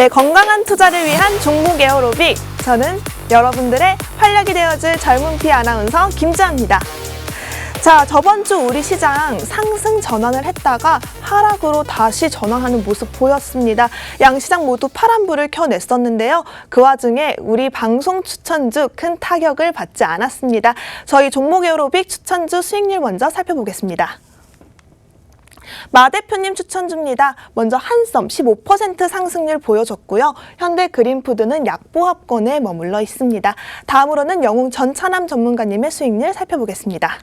네, 건강한 투자를 위한 종목 에어로빅. 저는 여러분들의 활력이 되어줄 젊은 피 아나운서 김지아입니다. 자, 저번 주 우리 시장 상승 전환을 했다가 하락으로 다시 전환하는 모습 보였습니다. 양시장 모두 파란불을 켜냈었는데요. 그 와중에 우리 방송 추천주 큰 타격을 받지 않았습니다. 저희 종목 에어로빅 추천주 수익률 먼저 살펴보겠습니다. 마 대표님 추천주입니다. 먼저 한섬 15% 상승률 보여줬고요. 현대그린푸드는 약보합권에 머물러 있습니다. 다음으로는 영웅 전차남 전문가님의 수익률 살펴보겠습니다.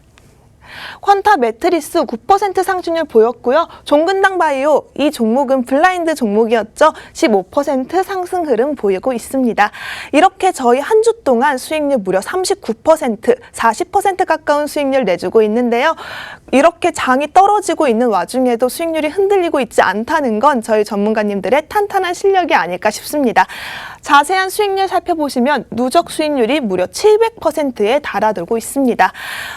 퀀타 매트리스 9% 상승률 보였고요. 종근당 바이오, 이 종목은 블라인드 종목이었죠. 15% 상승 흐름 보이고 있습니다. 이렇게 저희 한 주 동안 수익률 무려 39%, 40% 가까운 수익률 내주고 있는데요. 이렇게 장이 떨어지고 있는 와중에도 수익률이 흔들리고 있지 않다는 건 저희 전문가님들의 탄탄한 실력이 아닐까 싶습니다. 자세한 수익률 살펴보시면 누적 수익률이 무려 700%에 달아들고 있습니다.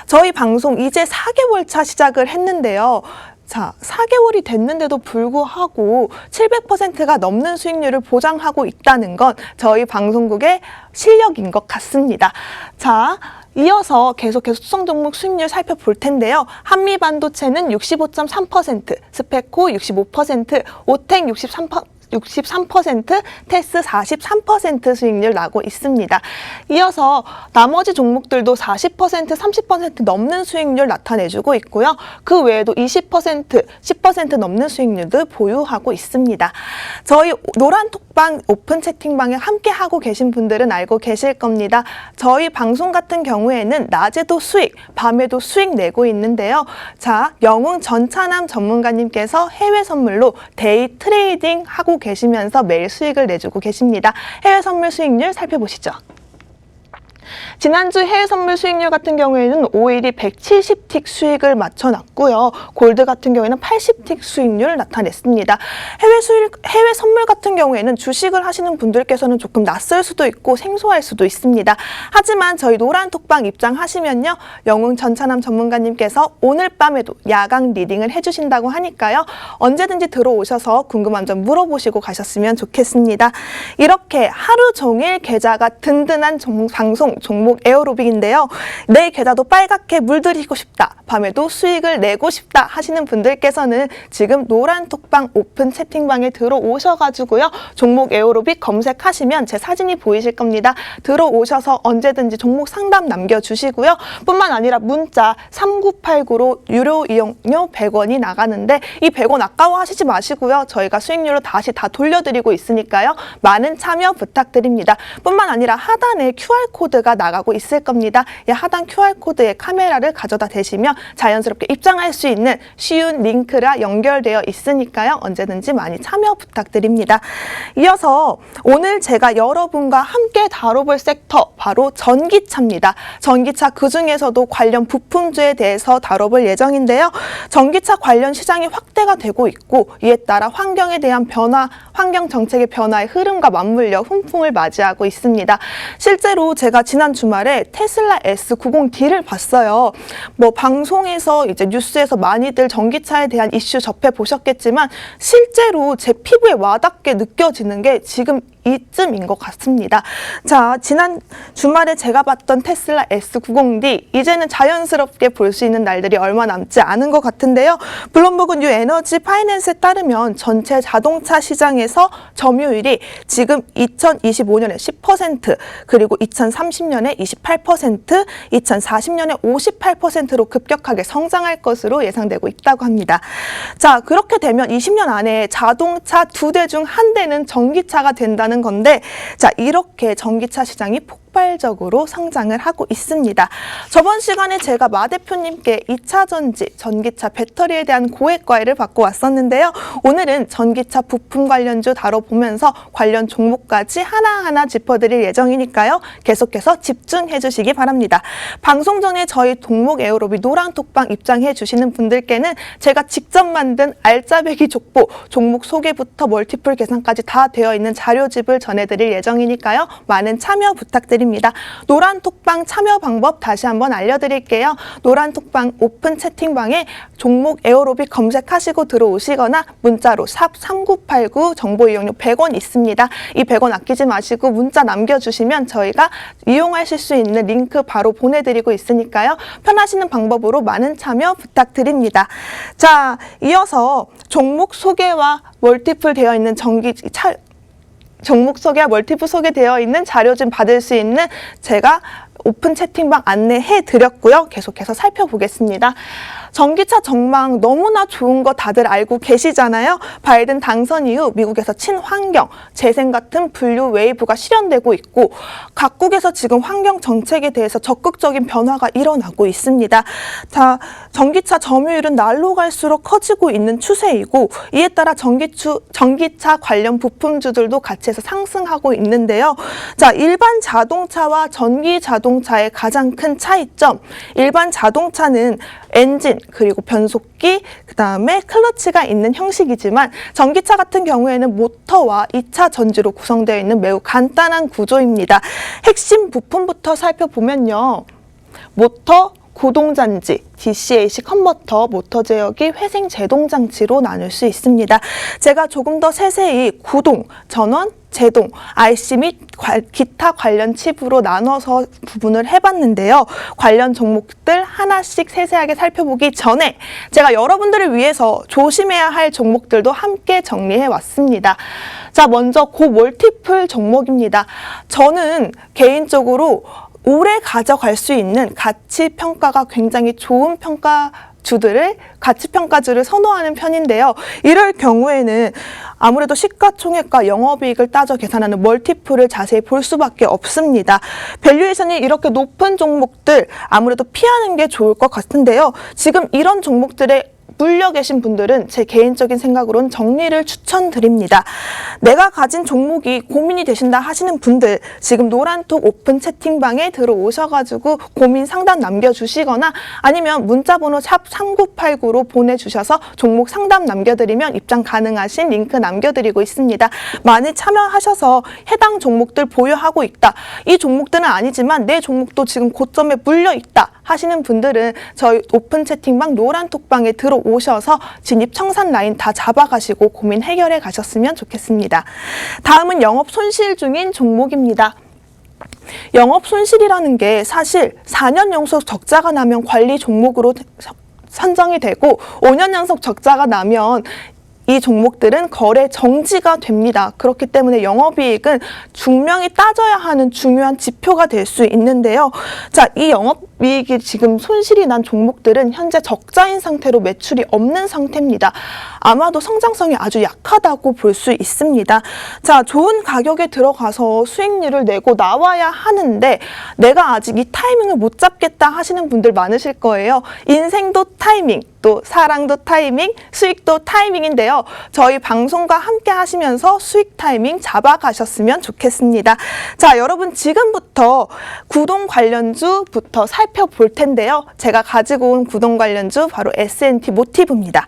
저희 방송 이제 4개월 차 시작을 했는데요. 자, 4개월이 됐는데도 불구하고 700%가 넘는 수익률을 보장하고 있다는 건 저희 방송국의 실력인 것 같습니다. 자, 이어서 계속해서 수성 종목 수익률 살펴볼 텐데요. 한미반도체는 65.3%, 스페코 65%, 오텍 63%, 테스 43% 수익률 나고 있습니다. 이어서 나머지 종목들도 40%, 30% 넘는 수익률 나타내주고 있고요. 그 외에도 20%, 10% 넘는 수익률도 보유하고 있습니다. 저희 노란톡방 오픈 채팅방에 함께 하고 계신 분들은 알고 계실 겁니다. 저희 방송 같은 경우에는 낮에도 수익, 밤에도 수익 내고 있는데요. 자, 영웅 전차남 전문가님께서 해외 선물로 데이 트레이딩 하고 계시면서 매일 수익을 내주고 계십니다. 해외 선물 수익률 살펴보시죠. 지난주 해외 선물 수익률 같은 경우에는 오일이 170틱 수익을 맞춰놨고요. 골드 같은 경우에는 80틱 수익률을 나타냈습니다. 해외 선물 같은 경우에는 주식을 하시는 분들께서는 조금 낯설 수도 있고 생소할 수도 있습니다. 하지만 저희 노란톡방 입장하시면요. 영웅 전차남 전문가님께서 오늘 밤에도 야간 리딩을 해주신다고 하니까요. 언제든지 들어오셔서 궁금한 점 물어보시고 가셨으면 좋겠습니다. 이렇게 하루 종일 계좌가 든든한 방송 종목 에어로빅인데요. 내 계좌도 빨갛게 물들이고 싶다, 밤에도 수익을 내고 싶다 하시는 분들께서는 지금 노란톡방 오픈 채팅방에 들어오셔가지고요. 종목 에어로빅 검색하시면 제 사진이 보이실 겁니다. 들어오셔서 언제든지 종목 상담 남겨주시고요. 뿐만 아니라 문자 3989로 유료 이용료 100원이 나가는데 이 100원 아까워하시지 마시고요. 저희가 수익률로 다시 다 돌려드리고 있으니까요. 많은 참여 부탁드립니다. 뿐만 아니라 하단에 QR코드가 나가고 있을 겁니다. 이 하단 QR코드에 카메라를 가져다 대시면 자연스럽게 입장할 수 있는 쉬운 링크라 연결되어 있으니까요. 언제든지 많이 참여 부탁드립니다. 이어서 오늘 제가 여러분과 함께 다뤄볼 섹터 바로 전기차입니다. 전기차 그중에서도 관련 부품주에 대해서 다뤄볼 예정인데요. 전기차 관련 시장이 확대가 되고 있고 이에 따라 환경에 대한 변화, 환경 정책의 변화의 흐름과 맞물려 훈풍을 맞이하고 있습니다. 실제로 제가 지난 주말에 테슬라 S90D를 봤어요. 뭐 방송에서 이제 뉴스에서 많이들 전기차에 대한 이슈 접해 보셨겠지만 실제로 제 피부에 와닿게 느껴지는 게 지금 이쯤인 것 같습니다. 자, 지난 주말에 제가 봤던 테슬라 S90D 이제는 자연스럽게 볼 수 있는 날들이 얼마 남지 않은 것 같은데요. 블룸버그 뉴 에너지 파이낸스에 따르면 전체 자동차 시장에서 점유율이 지금 2025년에 10%, 그리고 2030년에 28%, 2040년에 58%로 급격하게 성장할 것으로 예상되고 있다고 합니다. 자, 그렇게 되면 20년 안에 자동차 2대 중 1대는 전기차가 된다는 건데, 자, 이렇게 전기차 시장이 폭발적으로 성장을 하고 있습니다. 저번 시간에 제가 마 대표님께 2차 전지, 전기차 배터리에 대한 고액 과외를 받고 왔었는데요. 오늘은 전기차 부품 관련주 다뤄보면서 관련 종목까지 하나하나 짚어드릴 예정이니까요. 계속해서 집중해 주시기 바랍니다. 방송 전에 저희 종목 에어로빅 노란톡방 입장해 주시는 분들께는 제가 직접 만든 알짜배기 족보, 종목 소개부터 멀티플 계산까지 다 되어 있는 자료집을 전해드릴 예정이니까요. 많은 참여 부탁드립니다. 부탁드립니다. 노란톡방 참여 방법 다시 한번 알려드릴게요. 노란톡방 오픈 채팅방에 종목 에어로빅 검색하시고 들어오시거나 문자로 샵 3989 정보 이용료 100원 있습니다. 이 100원 아끼지 마시고 문자 남겨주시면 저희가 이용하실 수 있는 링크 바로 보내드리고 있으니까요. 편하시는 방법으로 많은 참여 부탁드립니다. 자, 이어서 종목 소개와 멀티플 되어 있는 종목 소개와 멀티플 소개되어 있는 자료 좀 받을 수 있는 제가 오픈 채팅방 안내해 드렸고요. 계속해서 살펴보겠습니다. 전기차 전망 너무나 좋은 거 다들 알고 계시잖아요. 바이든 당선 이후 미국에서 친환경, 재생 같은 분류 웨이브가 실현되고 있고 각국에서 지금 환경 정책에 대해서 적극적인 변화가 일어나고 있습니다. 자, 전기차 점유율은 날로 갈수록 커지고 있는 추세이고 이에 따라 전기차 관련 부품주들도 같이 해서 상승하고 있는데요. 자, 일반 자동차와 전기 자동차의 가장 큰 차이점. 일반 자동차는 엔진, 그리고 변속기, 그 다음에 클러치가 있는 형식이지만 전기차 같은 경우에는 모터와 2차 전지로 구성되어 있는 매우 간단한 구조입니다. 핵심 부품부터 살펴보면요. 모터, 구동장치, DC-AC 컨버터, 모터 제어기, 회생 제동 장치로 나눌 수 있습니다. 제가 조금 더 세세히 구동, 전원, 제동, IC 및 기타 관련 칩으로 나눠서 구분을 해봤는데요. 관련 종목들 하나씩 세세하게 살펴보기 전에 제가 여러분들을 위해서 조심해야 할 종목들도 함께 정리해 왔습니다. 자, 먼저 고멀티플 종목입니다. 저는 개인적으로 오래 가져갈 수 있는 가치 평가가 굉장히 좋은 가치 평가주를 선호하는 편인데요. 이럴 경우에는 아무래도 시가총액과 영업이익을 따져 계산하는 멀티플을 자세히 볼 수밖에 없습니다. 밸류에이션이 이렇게 높은 종목들 아무래도 피하는 게 좋을 것 같은데요. 지금 이런 종목들의 물려 계신 분들은 제 개인적인 생각으로는 정리를 추천드립니다. 내가 가진 종목이 고민이 되신다 하시는 분들 지금 노란톡 오픈 채팅방에 들어오셔가지고 고민 상담 남겨주시거나 아니면 문자번호 샵 3989로 보내주셔서 종목 상담 남겨드리면 입장 가능하신 링크 남겨드리고 있습니다. 많이 참여하셔서 해당 종목들 보유하고 있다. 이 종목들은 아니지만 내 종목도 지금 고점에 물려 있다 하시는 분들은 저희 오픈 채팅방 노란톡방에 들어오셔서 진입 청산 라인 다 잡아가시고 고민 해결해 가셨으면 좋겠습니다. 다음은 영업 손실 중인 종목입니다. 영업 손실이라는 게 사실 4년 연속 적자가 나면 관리 종목으로 선정이 되고 5년 연속 적자가 나면 이 종목들은 거래 정지가 됩니다. 그렇기 때문에 영업이익은 중명이 따져야 하는 중요한 지표가 될 수 있는데요. 자, 이 영업이익이 지금 손실이 난 종목들은 현재 적자인 상태로 매출이 없는 상태입니다. 아마도 성장성이 아주 약하다고 볼 수 있습니다. 자, 좋은 가격에 들어가서 수익률을 내고 나와야 하는데 내가 아직 이 타이밍을 못 잡겠다 하시는 분들 많으실 거예요. 인생도 타이밍, 또 사랑도 타이밍, 수익도 타이밍인데요. 저희 방송과 함께 하시면서 수익 타이밍 잡아가셨으면 좋겠습니다. 자, 여러분 지금부터 구동 관련주부터 살펴볼 텐데요. 제가 가지고 온 구동 관련주 바로 S&T 모티브입니다.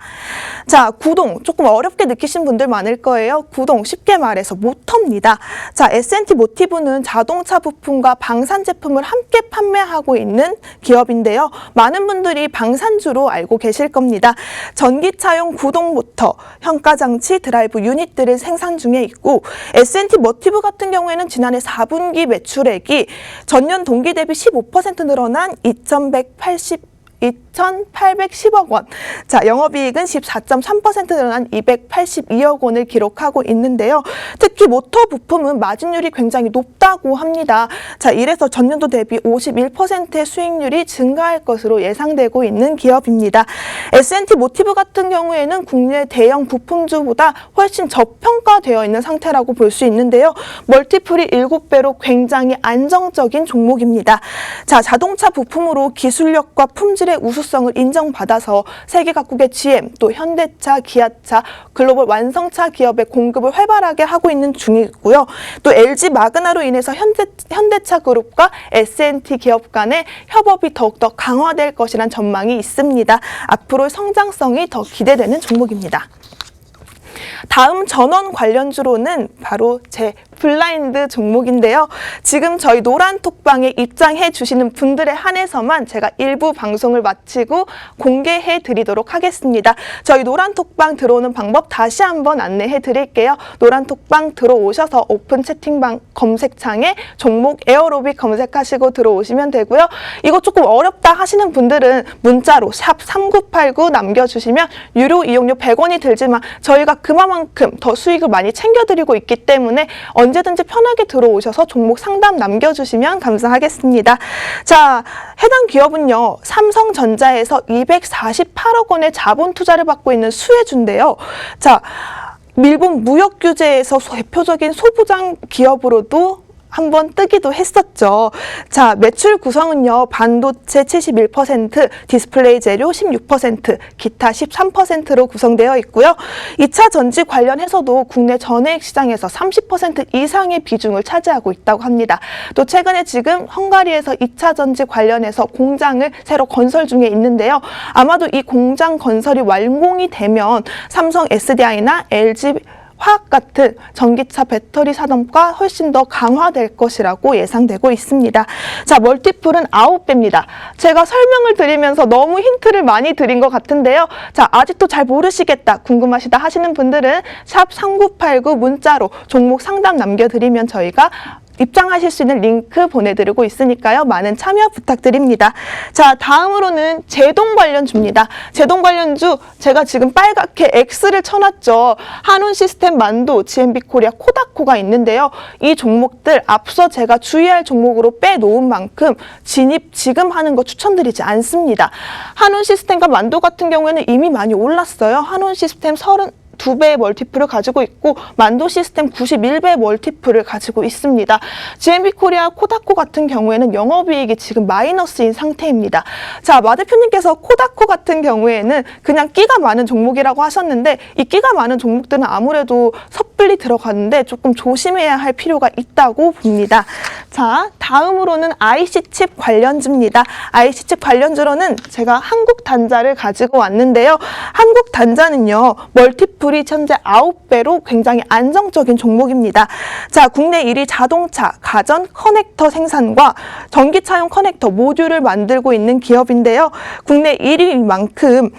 자, 구동 조금 어렵게 느끼신 분들 많을 거예요. 구동 쉽게 말해서 모터입니다. 자, S&T 모티브는 자동차 부품과 방산 제품을 함께 판매하고 있는 기업인데요. 많은 분들이 방산주로 알고 계실 겁니다. 전기차용 구동 모터, 현가장치, 드라이브 유닛들을 생산 중에 있고 S&T 모티브 같은 경우에는 지난해 4분기 매출액이 전년 동기 대비 15% 늘어난 2,810억 원. 자, 영업이익은 14.3% 늘어난 282억 원을 기록하고 있는데요. 특히 모터 부품은 마진율이 굉장히 높다고 합니다. 자, 이래서 전년도 대비 51%의 수익률이 증가할 것으로 예상되고 있는 기업입니다. S&T 모티브 같은 경우에는 국내 대형 부품주보다 훨씬 저평가되어 있는 상태라고 볼 수 있는데요. 멀티플이 7배로 굉장히 안정적인 종목입니다. 자, 자동차 부품으로 기술력과 품질의 우수성을 인정받아서 세계 각국의 GM, 또 현대차, 기아차, 글로벌 완성차 기업의 공급을 활발하게 하고 있는 중이고요. 또 LG 마그나로 인해서 현대차 그룹과 S&T 기업 간의 협업이 더욱더 강화될 것이란 전망이 있습니다. 앞으로의 성장성이 더 기대되는 종목입니다. 다음 전원 관련주로는 바로 제 블라인드 종목인데요. 지금 저희 노란톡방에 입장해 주시는 분들에 한해서만 제가 일부 방송을 마치고 공개해 드리도록 하겠습니다. 저희 노란톡방 들어오는 방법 다시 한번 안내해 드릴게요. 노란톡방 들어오셔서 오픈 채팅방 검색창에 종목 에어로빅 검색하시고 들어오시면 되고요. 이거 조금 어렵다 하시는 분들은 문자로 샵 3989 남겨주시면 유료 이용료 100원이 들지만 저희가 그만큼 더 수익을 많이 챙겨드리고 있기 때문에 언제든지 편하게 들어오셔서 종목 상담 남겨주시면 감사하겠습니다. 자, 해당 기업은요, 삼성전자에서 248억 원의 자본 투자를 받고 있는 수혜주인데요. 자, 일본 무역 규제에서 대표적인 소부장 기업으로도 한번 뜨기도 했었죠. 자, 매출 구성은요, 반도체 71%, 디스플레이 재료 16%, 기타 13%로 구성되어 있고요. 2차 전지 관련해서도 국내 전해액 시장에서 30% 이상의 비중을 차지하고 있다고 합니다. 또 최근에 지금 헝가리에서 2차 전지 관련해서 공장을 새로 건설 중에 있는데요. 아마도 이 공장 건설이 완공이 되면 삼성 SDI나 LG 화학 같은 전기차 배터리 산업과 훨씬 더 강화될 것이라고 예상되고 있습니다. 자, 멀티플은 9배입니다. 제가 설명을 드리면서 너무 힌트를 많이 드린 것 같은데요. 자, 아직도 잘 모르시겠다, 궁금하시다 하시는 분들은 샵 3989 문자로 종목 상담 남겨드리면 저희가 입장하실 수 있는 링크 보내드리고 있으니까요. 많은 참여 부탁드립니다. 자, 다음으로는 제동 관련주입니다. 제동 관련주 제가 지금 빨갛게 X를 쳐놨죠. 한운시스템, 만도, GMB코리아, 코다코가 있는데요. 이 종목들 앞서 제가 주의할 종목으로 빼놓은 만큼 진입 지금 하는 거 추천드리지 않습니다. 한운시스템과 만도 같은 경우에는 이미 많이 올랐어요. 한운시스템 32배 멀티플을 가지고 있고 만도 시스템 91배 멀티플을 가지고 있습니다. GMB코리아, 코다코 같은 경우에는 영업이익이 지금 마이너스인 상태입니다. 자, 마 대표님께서 코다코 같은 경우에는 그냥 끼가 많은 종목이라고 하셨는데 이 끼가 많은 종목들은 아무래도 섣불리 들어가는데 조금 조심해야 할 필요가 있다고 봅니다. 자, 다음으로는 IC칩 관련주입니다. IC칩 관련주로는 제가 한국단자를 가지고 왔는데요. 한국단자는요, 멀티플이 현재 9배로 굉장히 안정적인 종목입니다. 자, 국내 1위 자동차, 가전, 커넥터 생산과 전기차용 커넥터 모듈을 만들고 있는 기업인데요. 국내 1위인 만큼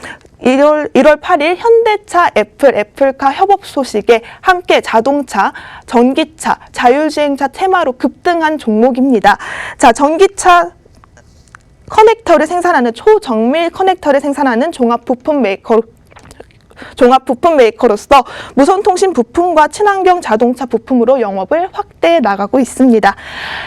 1월 8일 현대차, 애플카 협업 소식에 함께 자동차, 전기차, 자율주행차 테마로 급등한 종목입니다. 자, 전기차 커넥터를 생산하는 초정밀 커넥터를 생산하는 종합 부품 메이커로서 무선통신 부품과 친환경 자동차 부품으로 영업을 확대해 나가고 있습니다.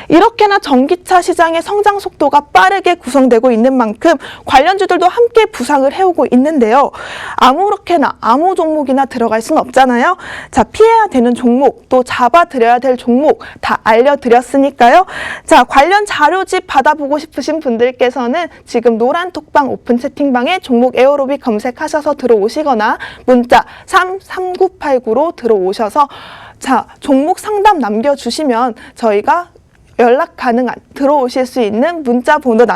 이렇게나 전기차 시장의 성장 속도가 빠르게 구성되고 있는 만큼 관련주들도 함께 부상을 해오고 있는데요. 아무렇게나 아무 종목이나 들어갈 수는 없잖아요. 자, 피해야 되는 종목, 또 잡아드려야 될 종목 다 알려드렸으니까요. 자, 관련 자료집 받아보고 싶으신 분들께서는 지금 노란톡방 오픈 채팅방에 종목 에어로빅 검색하셔서 들어오시거나 문자 3989로 들어오셔서 자, 종목 상담 남겨주시면 저희가 연락 가능한 들어오실 수 있는 문자 번호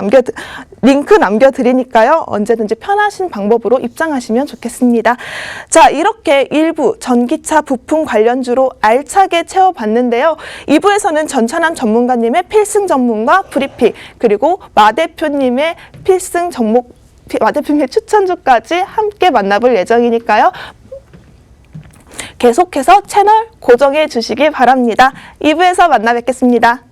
링크 남겨드리니까요. 언제든지 편하신 방법으로 입장하시면 좋겠습니다. 자, 이렇게 일부 전기차 부품 관련주로 알차게 채워봤는데요. 2부에서는 전찬남 전문가님의 필승 전문가 브리핑, 그리고 마 대표님의 마 대표님의 추천주까지 함께 만나볼 예정이니까요. 계속해서 채널 고정해 주시기 바랍니다. 2부에서 만나 뵙겠습니다.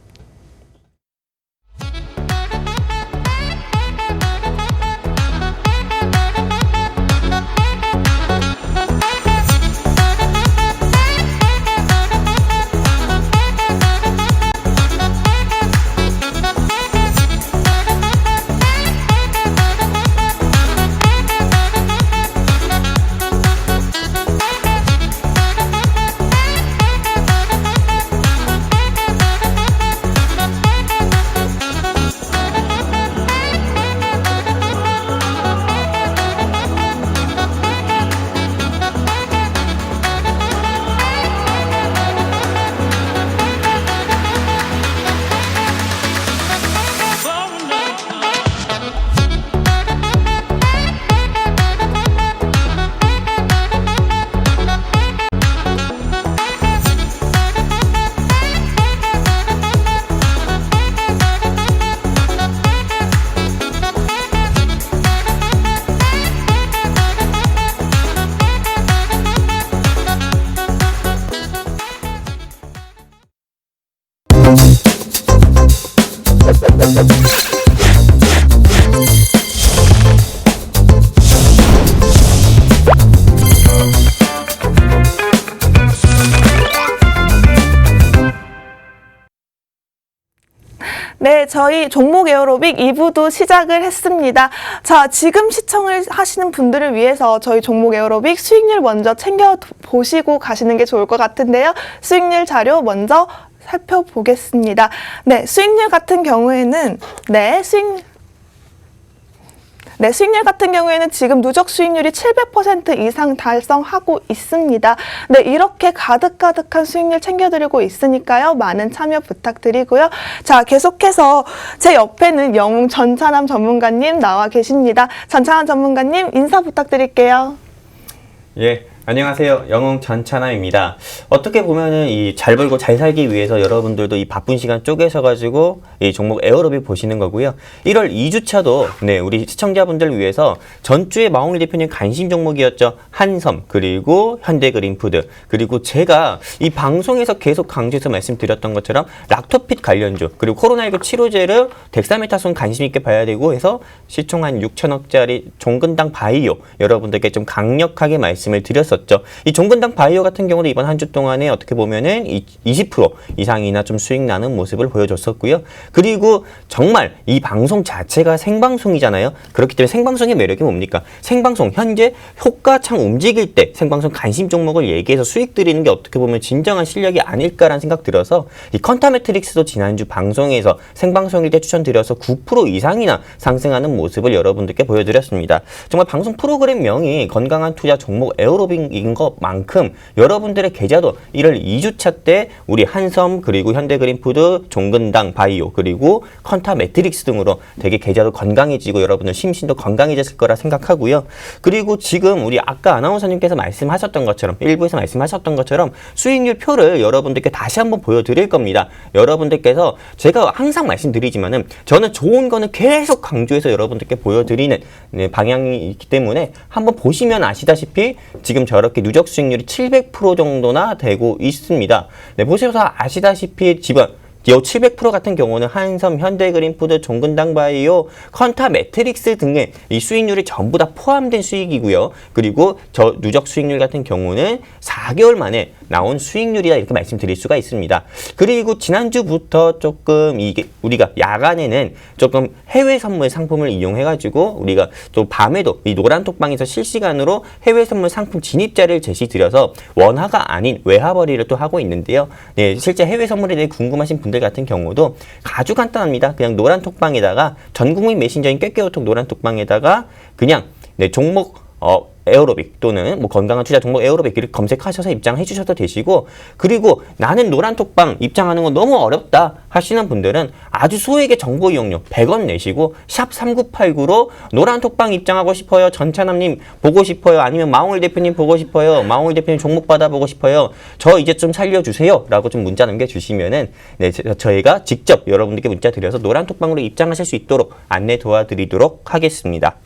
네, 저희 종목 에어로빅 2부도 시작을 했습니다. 자, 지금 시청을 하시는 분들을 위해서 저희 종목 에어로빅 수익률 먼저 챙겨보시고 가시는 게 좋을 것 같은데요. 수익률 자료 먼저 살펴보겠습니다. 네, 수익률 같은 경우에는 수익률 같은 경우에는 지금 누적 수익률이 700% 이상 달성하고 있습니다. 네, 이렇게 가득가득한 수익률 챙겨드리고 있으니까요. 많은 참여 부탁드리고요. 자, 계속해서 제 옆에는 영웅 전찬함 전문가님 나와 계십니다. 전찬함 전문가님 인사 부탁드릴게요. 예. 안녕하세요. 영웅 전찬함입니다. 어떻게 보면은 이 잘 벌고 잘 살기 위해서 여러분들도 이 바쁜 시간 쪼개셔가지고 이 종목 에어로빅 보시는 거고요. 1월 2주차도 네, 우리 시청자분들 위해서 전주에 마홍일 대표님 관심 종목이었죠. 한섬, 그리고 현대그린푸드, 그리고 제가 이 방송에서 계속 강조해서 말씀드렸던 것처럼 락토핏 관련주, 그리고 코로나19 치료제를 덱사메타손 관심 있게 봐야 되고 해서 시총 한 6천억짜리 종근당 바이오 여러분들께 좀 강력하게 말씀을 드렸었죠. 이 종근당 바이오 같은 경우도 이번 한 주 동안에 어떻게 보면은 20% 이상이나 좀 수익 나는 모습을 보여줬었고요. 그리고 정말 이 방송 자체가 생방송이잖아요. 그렇기 때문에 생방송의 매력이 뭡니까? 생방송 현재 효과창 움직일 때 생방송 관심 종목을 얘기해서 수익 드리는 게 어떻게 보면 진정한 실력이 아닐까라는 생각 들어서 이 컨타메트릭스도 지난주 방송에서 생방송일 때 추천드려서 9% 이상이나 상승하는 모습을 여러분들께 보여드렸습니다. 정말 방송 프로그램 명이 건강한 투자 종목 에어로빅 인 것만큼 여러분들의 계좌도 1월 2주차 때 우리 한섬, 그리고 현대그린푸드, 종근당 바이오, 그리고 컨타 매트릭스 등으로 되게 계좌도 건강해지고 여러분들 심신도 건강해졌을 거라 생각하고요. 그리고 지금 우리 아까 아나운서님께서 말씀하셨던 것처럼 1부에서 말씀하셨던 것처럼 수익률 표를 여러분들께 다시 한번 보여드릴 겁니다. 여러분들께서 제가 항상 말씀드리지만은 저는 좋은 거는 계속 강조해서 여러분들께 보여드리는 방향이 있기 때문에 한번 보시면 아시다시피 지금 저렇게 누적 수익률이 700% 정도나 되고 있습니다. 네, 보셔서 아시다시피 지금 이 700% 같은 경우는 한섬, 현대그린푸드, 종근당 바이오, 컨타 매트릭스 등의 이 수익률이 전부 다 포함된 수익이고요. 그리고 저 누적 수익률 같은 경우는 4개월 만에 나온 수익률이다 이렇게 말씀드릴 수가 있습니다. 그리고 지난주부터 조금 이게 우리가 야간에는 조금 해외 선물 상품을 이용해가지고 우리가 또 밤에도 이 노란톡방에서 실시간으로 해외 선물 상품 진입자를 제시드려서 원화가 아닌 외화 벌이를 또 하고 있는데요. 네, 실제 해외 선물에 대해 궁금하신 분들 같은 경우도 아주 간단합니다. 그냥 노란톡방에다가 전국민 메신저인 꾀꾀오톡 노란톡방에다가 그냥 네, 종목 에어로빅 또는 뭐 건강한 투자 종목 에어로빅을 검색하셔서 입장해 주셔도 되시고, 그리고 나는 노란톡방 입장하는 거 너무 어렵다 하시는 분들은 아주 소액의 정보 이용료 100원 내시고 샵 3989로 노란톡방 입장하고 싶어요, 전찬함님 보고 싶어요, 아니면 마홍일 대표님 보고 싶어요, 마홍일 대표님 종목 받아보고 싶어요, 저 이제 좀 살려주세요 라고 좀 문자 남겨주시면은 네, 저희가 직접 여러분들께 문자 드려서 노란톡방으로 입장하실 수 있도록 안내 도와드리도록 하겠습니다.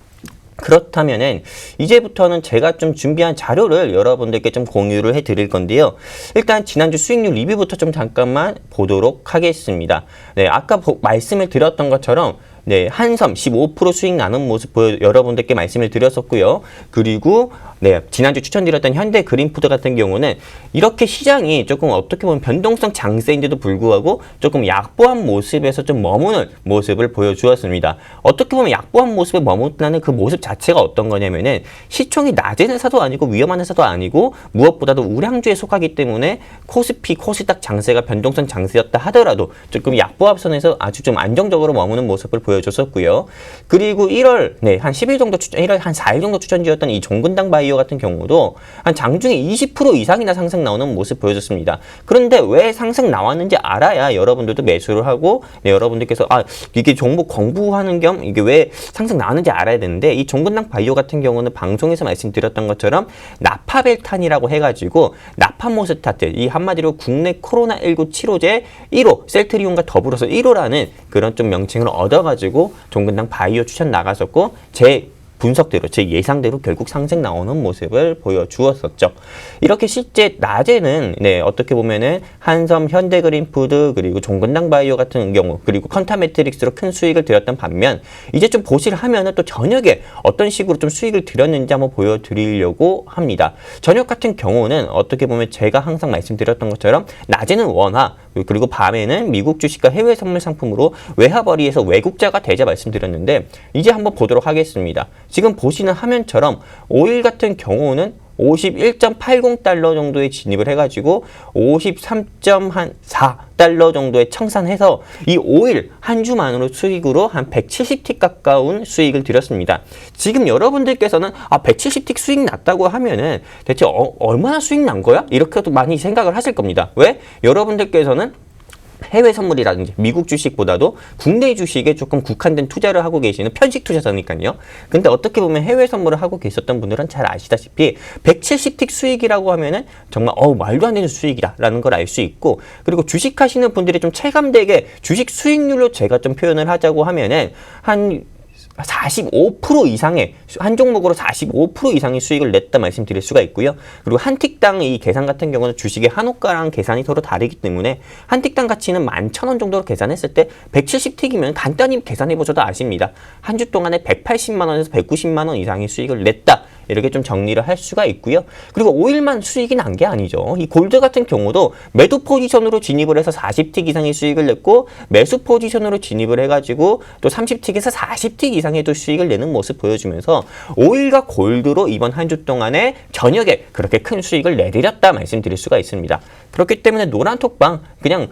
그렇다면은 이제부터는 제가 좀 준비한 자료를 여러분들께 좀 공유를 해 드릴 건데요. 일단 지난주 수익률 리뷰부터 좀 잠깐만 보도록 하겠습니다. 네, 아까 말씀을 드렸던 것처럼 네, 한섬 15% 수익 나는 모습 여러분들께 말씀을 드렸었고요. 그리고 네, 지난주 추천드렸던 현대그린푸드 같은 경우는 이렇게 시장이 조금 어떻게 보면 변동성 장세인데도 불구하고 조금 약보한 모습에서 좀 머무는 모습을 보여주었습니다. 어떻게 보면 약보한 모습에 머문다는 그 모습 자체가 어떤 거냐면은 시총이 낮은 회사도 아니고 위험한 회사도 아니고 무엇보다도 우량주에 속하기 때문에 코스피, 코스닥 장세가 변동성 장세였다 하더라도 조금 약보합선에서 아주 좀 안정적으로 머무는 모습을 보여줬었고요. 그리고 1월 네, 한 10일 정도 1월 한 4일 정도 추천드렸던 이 종근당 바이오 같은 경우도 한 장중에 20% 이상이나 상승 나오는 모습 보여줬습니다. 그런데 왜 상승 나왔는지 알아야 여러분들도 매수를 하고 네, 여러분들께서 이게 종목 공부하는 겸 이게 왜 상승 나왔는지 알아야 되는데, 이 종근당 바이오 같은 경우는 방송에서 말씀드렸던 것처럼 나파벨탄이라고 해가지고 나파모스타트, 이 한마디로 국내 코로나19 치료제 1호 셀트리온과 더불어서 1호라는 그런 좀 명칭을 얻어가지고 종근당 바이오 추천 나갔었고, 제 분석대로 제 예상대로 결국 상승 나오는 모습을 보여주었었죠. 이렇게 실제 낮에는 어떻게 보면은 한섬, 현대그린푸드 그리고 종근당바이오 같은 경우 그리고 컨타매트릭스로 큰 수익을 들였던 반면 이제 좀 보시를 하면은 또 저녁에 어떤 식으로 좀 수익을 들였는지 한번 보여드리려고 합니다. 저녁 같은 경우는 어떻게 보면 제가 항상 말씀드렸던 것처럼 낮에는 원화 그리고 밤에는 미국 주식과 해외 선물 상품으로 외화벌이에서 외국자가 되자 말씀드렸는데 이제 한번 보도록 하겠습니다. 지금 보시는 화면처럼 오일 같은 경우는 51.80달러 정도에 진입을 해가지고 53.4달러 정도에 청산해서 이 오일 한 주만으로 수익으로 한 170틱 가까운 수익을 들였습니다. 지금 여러분들께서는 170틱 수익 났다고 하면은 대체 얼마나 수익 난 거야? 이렇게도 많이 생각을 하실 겁니다. 왜? 여러분들께서는 해외 선물이라든지 미국 주식보다도 국내 주식에 조금 국한된 투자를 하고 계시는 편식 투자자니까요. 근데 어떻게 보면 해외 선물을 하고 계셨던 분들은 잘 아시다시피 170틱 수익이라고 하면은 정말 말도 안 되는 수익이다라는 걸 알 수 있고 그리고 주식 하시는 분들이 좀 체감되게 주식 수익률로 제가 좀 표현을 하자고 하면은 한 45% 이상의 한 종목으로 45% 이상의 수익을 냈다 말씀드릴 수가 있고요. 그리고 한 틱당 이 계산 같은 경우는 주식의 한호가랑 계산이 서로 다르기 때문에 한 틱당 가치는 11,000원 정도로 계산했을 때 170틱이면 간단히 계산해 보셔도 아십니다. 한 주 동안에 180만 원에서 190만 원 이상의 수익을 냈다. 이렇게 좀 정리를 할 수가 있고요. 그리고 5일만 수익이 난 게 아니죠. 이 골드 같은 경우도 매도 포지션으로 진입을 해서 40틱 이상의 수익을 냈고 매수 포지션으로 진입을 해가지고 또 30틱에서 40틱 이상의 또 수익을 내는 모습 보여주면서 5일과 골드로 이번 한 주 동안에 저녁에 그렇게 큰 수익을 내드렸다 말씀드릴 수가 있습니다. 그렇기 때문에 노란톡방 그냥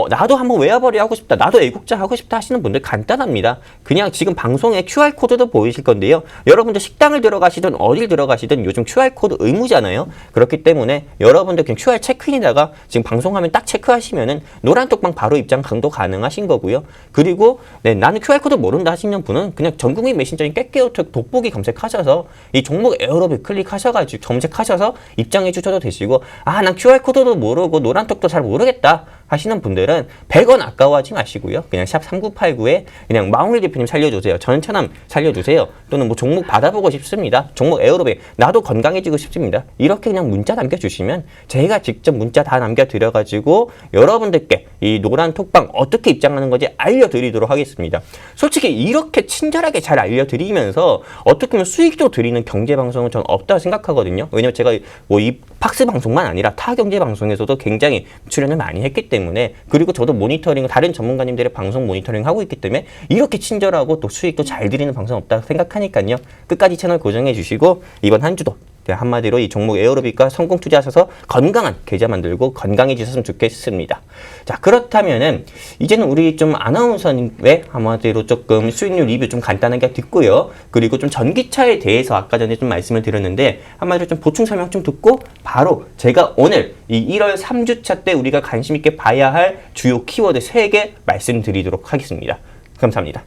나도 한번 외화벌이 하고 싶다. 나도 애국자 하고 싶다 하시는 분들 간단합니다. 그냥 지금 방송에 QR코드도 보이실 건데요. 여러분들 식당을 들어가시든 어딜 들어가시든 요즘 QR코드 의무잖아요. 그렇기 때문에 여러분들 그냥 QR 체크인에다가 지금 방송하면 딱 체크하시면은 노란톡방 바로 입장 강도 가능하신 거고요. 그리고 나는 QR코드 모른다 하시는 분은 그냥 전국민 메신저인 깨깨오톡 돋보기 검색하셔서 이 종목 에어로빅 클릭하셔가지고 검색하셔서 입장해 주셔도 되시고 난 QR코드도 모르고 노란톡도 잘 모르겠다 하시는 분들은 100원 아까워하지 마시고요. 그냥 샵 3989에 그냥 마홍일 대표님 살려주세요. 전차남 살려주세요. 또는 뭐 종목 받아보고 싶습니다. 종목 에어로빅 나도 건강해지고 싶습니다. 이렇게 그냥 문자 남겨주시면 제가 직접 문자 다 남겨드려가지고 여러분들께 이 노란 톡방 어떻게 입장하는 건지 알려드리도록 하겠습니다. 솔직히 이렇게 친절하게 잘 알려드리면서 어떻게 보면 수익도 드리는 경제방송은 저는 없다고 생각하거든요. 왜냐면 제가 뭐 이 팍스 방송만 아니라 타 경제방송에서도 굉장히 출연을 많이 했기 때문에 그리고 저도 모니터링 다른 전문가님들의 방송 모니터링 하고 있기 때문에 이렇게 친절하고 또 수익도 잘 드리는 방송 없다고 생각하니까요. 끝까지 채널 고정해 주시고 이번 한 주도 한마디로 이 종목 에어로빅과 성공 투자하셔서 건강한 계좌 만들고 건강해지셨으면 좋겠습니다. 자, 그렇다면은 이제는 우리 좀 아나운서님의 한마디로 조금 수익률 리뷰 좀 간단하게 듣고요. 그리고 좀 전기차에 대해서 아까 전에 좀 말씀을 드렸는데 한마디로 좀 보충 설명 좀 듣고 바로 제가 오늘 이 1월 3주차 때 우리가 관심 있게 봐야 할 주요 키워드 3개 말씀드리도록 하겠습니다. 감사합니다.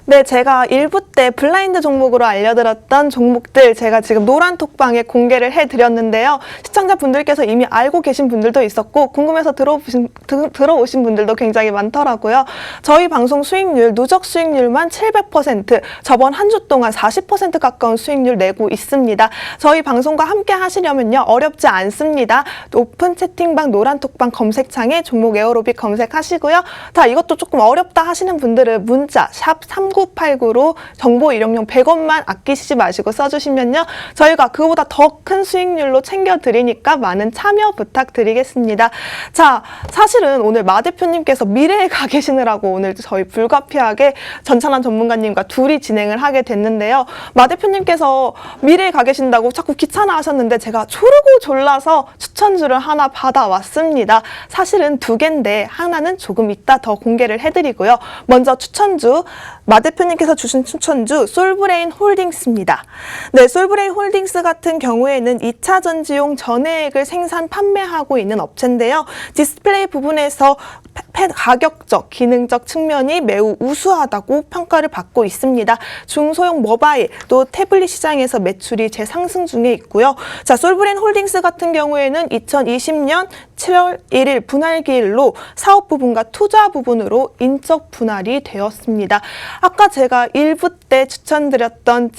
네, 제가 1부 때 블라인드 종목으로 알려드렸던 종목들 제가 지금 노란 톡방에 공개를 해드렸는데요. 시청자분들께서 이미 알고 계신 분들도 있었고 궁금해서 들어오신 분들도 굉장히 많더라고요. 저희 방송 수익률, 누적 수익률만 700%, 저번 한 주 동안 40% 가까운 수익률 내고 있습니다. 저희 방송과 함께 하시려면요. 어렵지 않습니다. 오픈 채팅방 노란 톡방 검색창에 종목 에어로빅 검색하시고요. 자, 이것도 조금 어렵다 하시는 분들은 문자 샵 3989로 정보 이용료 100원만 아끼시지 마시고 써주시면요. 저희가 그거보다 더 큰 수익률로 챙겨드리니까 많은 참여 부탁드리겠습니다. 자, 사실은 오늘 마 대표님께서 미래에 가 계시느라고 오늘 저희 불가피하게 전찬환 전문가님과 둘이 진행을 하게 됐는데요. 마 대표님께서 미래에 가 계신다고 자꾸 귀찮아 하셨는데 제가 조르고 졸라서 추천주를 하나 받아왔습니다. 사실은 2개인데 하나는 조금 이따 더 공개를 해드리고요. 먼저 추천주 마 대표님께서 주신 추천주 솔브레인 홀딩스입니다. 네, 솔브레인 홀딩스 같은 경우에는 2차 전지용 전해액을 생산 판매하고 있는 업체인데요. 디스플레이 부분에서 가격적, 기능적 측면이 매우 우수하다고 평가를 받고 있습니다. 중소형 모바일, 또 태블릿 시장에서 매출이 재상승 중에 있고요. 자, 솔브레인 홀딩스 같은 경우에는 2020년 7월 1일 분할기일로 사업 부분과 투자 부분으로 인적 분할이 되었습니다. 아까 제가 1부 때 추천드렸던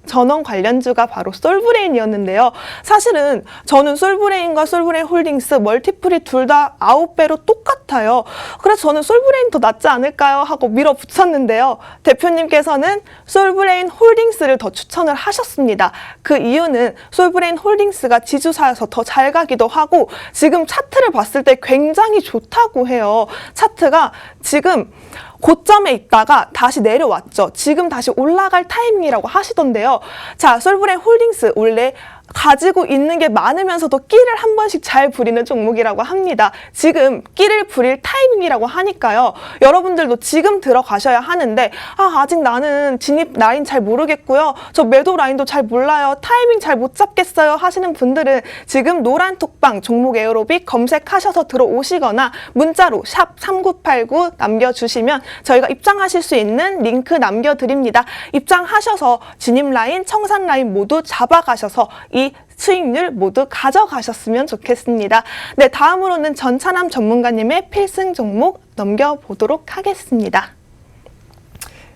전원 관련주가 바로 솔브레인이었는데요. 사실은 저는 솔브레인과 솔브레인 홀딩스, 멀티플이 둘 다 9배로 똑같아요. 그래서 저는 솔브레인 더 낫지 않을까요? 하고 밀어붙였는데요. 대표님께서는 솔브레인 홀딩스를 더 추천을 하셨습니다. 그 이유는 솔브레인 홀딩스가 지주사여서 더 잘 가기도 하고 지금 차트를 봤을 때 굉장히 좋다고 해요. 차트가 지금 고점에 있다가 다시 내려왔죠. 지금 다시 올라갈 타이밍이라고 하시던데요. 자, 솔브레인 홀딩스 원래 가지고 있는 게 많으면서도 끼를 한 번씩 잘 부리는 종목이라고 합니다. 지금 끼를 부릴 타이밍이라고 하니까요. 여러분들도 지금 들어가셔야 하는데 아직 나는 진입 라인 잘 모르겠고요. 저 매도 라인도 잘 몰라요. 타이밍 잘 못 잡겠어요 하시는 분들은 지금 노란 톡방 종목 에어로빅 검색하셔서 들어오시거나 문자로 샵 3989 남겨주시면 저희가 입장하실 수 있는 링크 남겨드립니다. 입장하셔서 진입 라인, 청산 라인 모두 잡아가셔서 이 수익률 모두 가져가셨으면 좋겠습니다. 네, 다음으로는 전찬함 전문가님의 필승 종목 넘겨보도록 하겠습니다.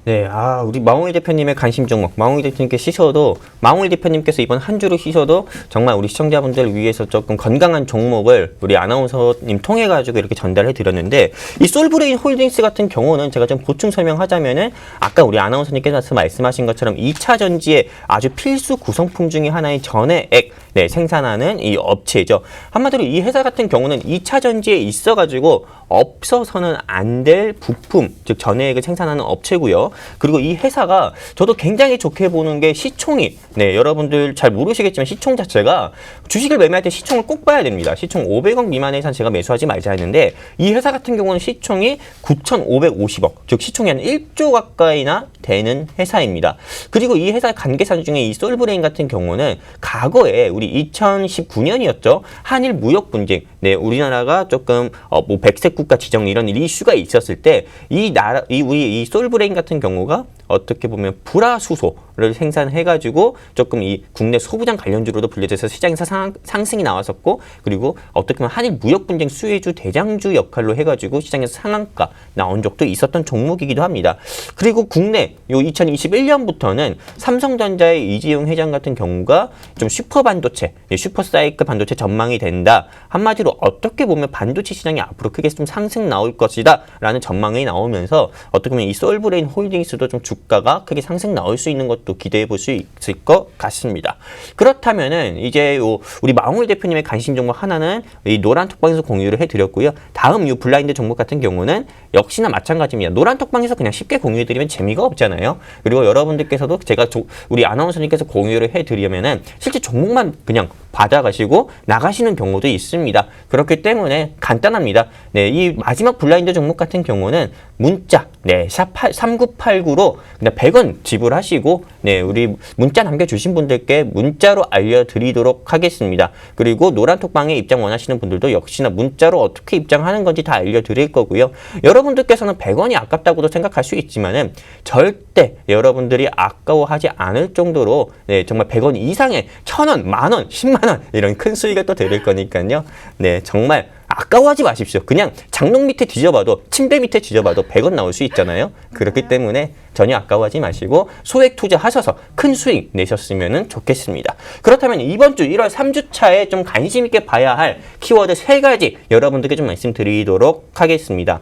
네, 우리 마홍일 대표님의 관심 종목, 마홍일 대표님께 쉬셔도, 마홍일 대표님께서 이번 한 주를 쉬셔도 정말 우리 시청자분들 위해서 조금 건강한 종목을 우리 아나운서님 통해가지고 이렇게 전달해 드렸는데, 이 솔브레인 홀딩스 같은 경우는 제가 좀 보충 설명하자면은, 아까 우리 아나운서님께서 말씀하신 것처럼 2차 전지의 아주 필수 구성품 중에 하나인 전해액, 네, 생산하는 이 업체죠. 한마디로 이 회사 같은 경우는 2차 전지에 있어가지고 없어서는 안 될 부품, 즉 전해액을 생산하는 업체고요. 그리고 이 회사가 저도 굉장히 좋게 보는 게 시총이, 네, 여러분들 잘 모르시겠지만 시총 자체가 주식을 매매할 때 시총을 꼭 봐야 됩니다. 시총 500억 미만의 이상 제가 매수하지 말자 했는데 이 회사 같은 경우는 시총이 9,550억, 즉 시총이 한 1조 가까이나 되는 회사입니다. 그리고 이 회사 관계사 중에 이 솔브레인 같은 경우는 과거에 우리 2019년이었죠. 한일 무역 분쟁, 네, 우리나라가 조금 뭐 백색 국가 지정 이런 이슈가 있었을 때 우리 이 솔브레인 같은 경우가 어떻게 보면 불화수소를 생산해가지고 조금 이 국내 소부장 관련주로도 분류돼서 시장에서 상승이 나왔었고, 그리고 어떻게 보면 한일 무역 분쟁 수혜주 대장주 역할로 해가지고 시장에서 상한가 나온 적도 있었던 종목이기도 합니다. 그리고 국내 요 2021년부터는 삼성전자의 이재용 회장 같은 경우가 좀 슈퍼 반도체, 슈퍼사이클 반도체 전망이 된다. 한마디로 어떻게 보면 반도체 시장이 앞으로 크게 좀 상승 나올 것이다 라는 전망이 나오면서 어떻게 보면 이 솔브레인 홀딩스도 좀 주가가 크게 상승 나올 수 있는 것도 기대해 볼 수 있을 것 같습니다. 그렇다면은 이제 우리 마홍일 대표님의 관심 종목 하나는 이 노란 톡방에서 공유를 해드렸고요. 다음 이 블라인드 종목 같은 경우는 역시나 마찬가지입니다. 노란 톡방에서 그냥 쉽게 공유해드리면 재미가 없잖아요. 그리고 여러분들께서도 제가 우리 아나운서님께서 공유를 해드리면은 실제 종목만 그냥 받아가시고 나가시는 경우도 있습니다. 그렇기 때문에 간단합니다. 네, 이 마지막 블라인드 종목 같은 경우는 문자, 네, 샵 3989로 그냥 100원 지불하시고, 네, 우리 문자 남겨주신 분들께 문자로 알려드리도록 하겠습니다. 그리고 노란톡방에 입장 원하시는 분들도 역시나 문자로 어떻게 입장하는 건지 다 알려드릴 거고요. 여러분들께서는 100원이 아깝다고도 생각할 수 있지만은 절대 여러분들이 아까워하지 않을 정도로, 네, 정말 100원 이상의 1,000원, 만원, 10만원 이런 큰 수익을 또 드릴 거니까요. 네, 정말 아까워하지 마십시오. 그냥 장롱 밑에 뒤져봐도, 침대 밑에 뒤져봐도 100원 나올 수 있잖아요. 그렇기 때문에 전혀 아까워하지 마시고 소액 투자하셔서 큰 수익 내셨으면 좋겠습니다. 그렇다면 이번 주 1월 3주차에 좀 관심 있게 봐야 할 키워드 3가지 여러분들께 좀 말씀드리도록 하겠습니다.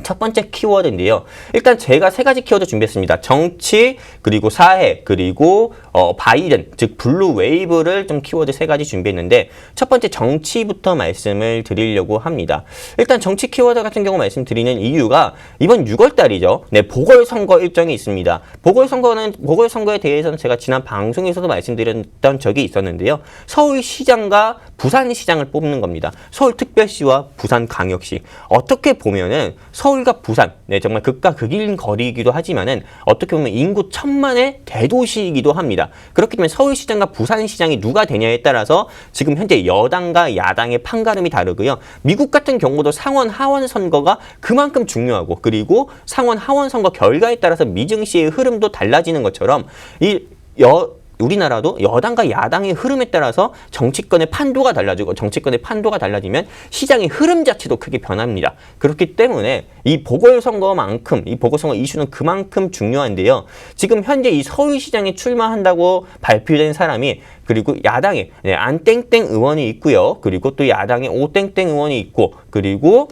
첫 번째 키워드인데요. 일단 제가 3가지 키워드 준비했습니다. 정치, 그리고 사회, 그리고 바이든, 즉 블루 웨이브를 좀 키워드 3가지 준비했는데 첫 번째 정치부터 말씀을 드리려고 합니다. 일단 정치 키워드 같은 경우 말씀드리는 이유가 이번 6월 달이죠. 네, 보궐선거 일정이 있습니다. 보궐선거에 대해서는 제가 지난 방송에서도 말씀드렸던 적이 있었는데요. 서울시장과 부산시장을 뽑는 겁니다. 서울특별시와 부산광역시. 어떻게 보면은 서울과 부산, 네, 정말 극과 극인 거리이기도 하지만은 어떻게 보면 인구 1,000만의 대도시이기도 합니다. 그렇기 때문에 서울시장과 부산시장이 누가 되냐에 따라서 지금 현재 여당과 야당의 판가름이 다르고요. 미국 같은 경우도 상원, 하원 선거가 그만큼 중요하고, 그리고 상원, 하원 선거 결과에 따라서 미증시의 흐름도 달라지는 것처럼 우리나라도 여당과 야당의 흐름에 따라서 정치권의 판도가 달라지고 정치권의 판도가 달라지면 시장의 흐름 자체도 크게 변합니다. 그렇기 때문에 이 보궐선거 이슈는 그만큼 중요한데요. 지금 현재 이 서울시장에 출마한다고 발표된 사람이 그리고 야당에 안땡땡 의원이 있고요. 그리고 또 야당에 오땡땡 의원이 있고 그리고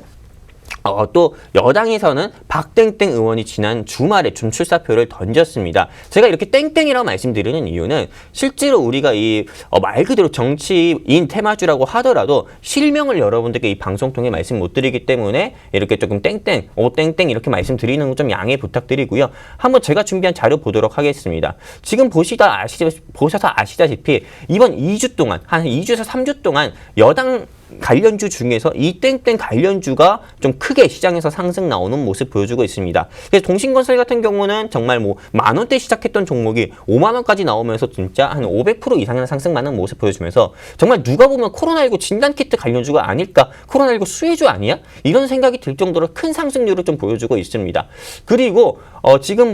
또 여당에서는 박땡땡 의원이 지난 주말에 좀 출사표를 던졌습니다. 제가 이렇게 땡땡이라고 말씀드리는 이유는 실제로 우리가 말 그대로 정치인 테마주라고 하더라도 실명을 여러분들께 이 방송 통해 말씀 못 드리기 때문에 이렇게 조금 땡땡, 오땡땡 이렇게 말씀드리는 거 좀 양해 부탁드리고요. 한번 제가 준비한 자료 보도록 하겠습니다. 지금 보셔서 아시다시피 이번 2주 동안 한 2주에서 3주 동안 여당 관련주 중에서 이 땡땡 관련주가 좀 크게 시장에서 상승 나오는 모습 보여주고 있습니다. 그래서 동신건설 같은 경우는 정말 뭐 만원대 시작했던 종목이 5만원까지 나오면서 진짜 한 500% 이상의 상승 많은 모습 보여주면서 정말 누가 보면 코로나19 진단키트 관련주가 아닐까? 코로나19 수혜주 아니야? 이런 생각이 들 정도로 큰 상승률을 좀 보여주고 있습니다. 그리고 지금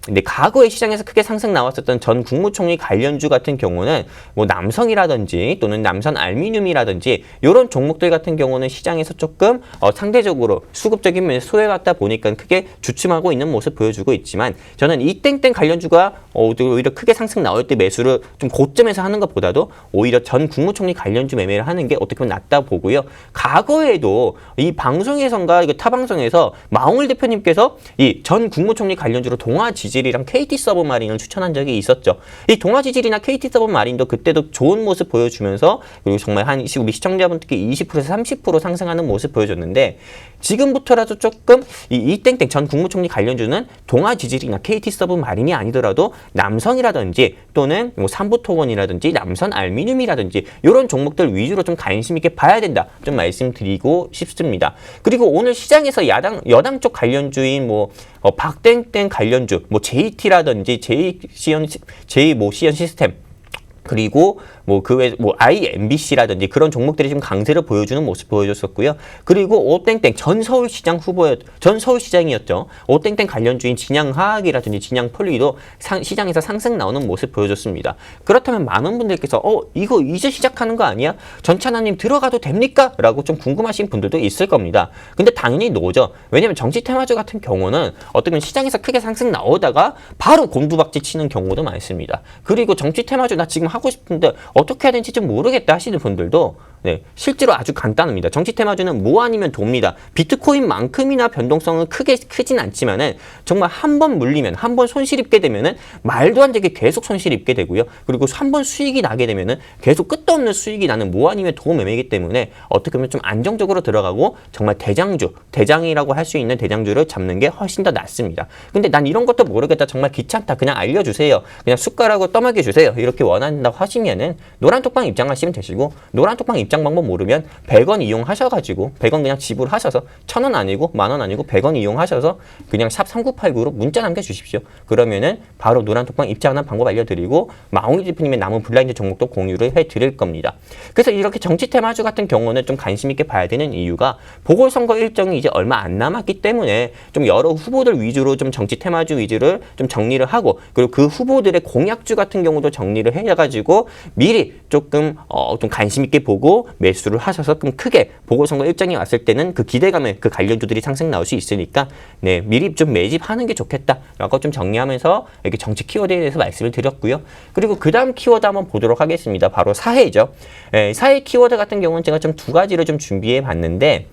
근데 과거에 시장에서 크게 상승 나왔었던 전 국무총리 관련주 같은 경우는 뭐 남성이라든지 또는 남선 알미늄이라든지 이런 종목들 같은 경우는 시장에서 조금 상대적으로 수급적인 면에서 소외받다 보니까 크게 주춤하고 있는 모습 보여주고 있지만 저는 이 땡땡 관련주가 오히려 크게 상승 나올 때 매수를 좀 고점에서 하는 것보다도 오히려 전 국무총리 관련주 매매를 하는 게 어떻게 보면 낫다 보고요. 과거에도 이 방송에선가 타 방송에서 마홍일 대표님께서 이 전 국무총리 관련주로 동아지질이랑 KT 서브마린을 추천한 적이 있었죠. 이 동아지질이나 KT 서브마린도 그때도 좋은 모습 보여주면서 그리고 정말 한 우리 시청자분들께 20%에서 30% 상승하는 모습 보여줬는데 지금부터라도 조금 이 땡땡 전 국무총리 관련주는 동아지질이나 KT 서브마린이 아니더라도 남성이라든지 또는 뭐 삼부토건이라든지 남선 알미늄이라든지 이런 종목들 위주로 좀 관심 있게 봐야 된다 좀 말씀드리고 싶습니다. 그리고 오늘 시장에서 여당 쪽 관련주인 박땡땡 관련주 JT라든지 JCN 시스템 그리고 그 외 IMBC라든지 그런 종목들이 지금 강세를 보여주는 모습 보여줬었고요. 그리고 오땡땡 전 서울시장이었죠. 오땡땡 관련주인 진양화학이라든지 진양폴리도 시장에서 상승 나오는 모습 보여줬습니다. 그렇다면 많은 분들께서 이거 이제 시작하는 거 아니야? 전찬아님 들어가도 됩니까? 라고 좀 궁금하신 분들도 있을 겁니다. 근데 당연히 노죠. 왜냐면 정치 테마주 같은 경우는 어떻게 보면 시장에서 크게 상승 나오다가 바로 곤두박질 치는 경우도 많습니다. 그리고 정치 테마주 나 지금 하고 싶은데 어떻게 해야 되는지 좀 모르겠다 하시는 분들도 실제로 아주 간단합니다. 정치 테마주는 뭐 아니면 돕니다. 비트코인만큼이나 변동성은 크진 않지만은 정말 한 번 물리면 한 번 손실 입게 되면은 말도 안 되게 계속 손실 입게 되고요. 그리고 한 번 수익이 나게 되면은 계속 끝도 없는 수익이 나는 뭐 아니면 도 매매이기 때문에 어떻게 보면 좀 안정적으로 들어가고 정말 대장이라고 할 수 있는 대장주를 잡는 게 훨씬 더 낫습니다. 근데 난 이런 것도 모르겠다. 정말 귀찮다. 그냥 알려주세요. 그냥 숟가락으로 떠먹여 주세요. 이렇게 원한다고 하시면은 노란톡방 입장하시면 되시고 노란톡방 입장 방법 모르면 100원 이용하셔가지고 100원 그냥 지불하셔서 1000원 아니고 만원 아니고 100원 이용하셔서 그냥 샵 3989로 문자 남겨주십시오. 그러면은 바로 노란톡방 입장하는 방법 알려드리고 마홍희 대표님의 남은 블라인드 종목도 공유를 해드릴 겁니다. 그래서 이렇게 정치 테마주 같은 경우는 좀 관심 있게 봐야 되는 이유가 보궐선거 일정이 이제 얼마 안 남았기 때문에 좀 여러 후보들 위주로 좀 정치 테마주 위주를 좀 정리를 하고 그리고 그 후보들의 공약주 같은 경우도 정리를 해가지고 미리 조금 좀 관심 있게 보고 매수를 하셔서 좀 크게 보궐선거 일정이 왔을 때는 그 기대감에 그 관련주들이 상승 나올 수 있으니까 미리 좀 매집하는 게 좋겠다라고 좀 정리하면서 이렇게 정치 키워드에 대해서 말씀을 드렸고요. 그리고 그 다음 키워드 한번 보도록 하겠습니다. 바로 사해죠. 사해 키워드 같은 경우는 제가 좀 두 가지를 좀 준비해 봤는데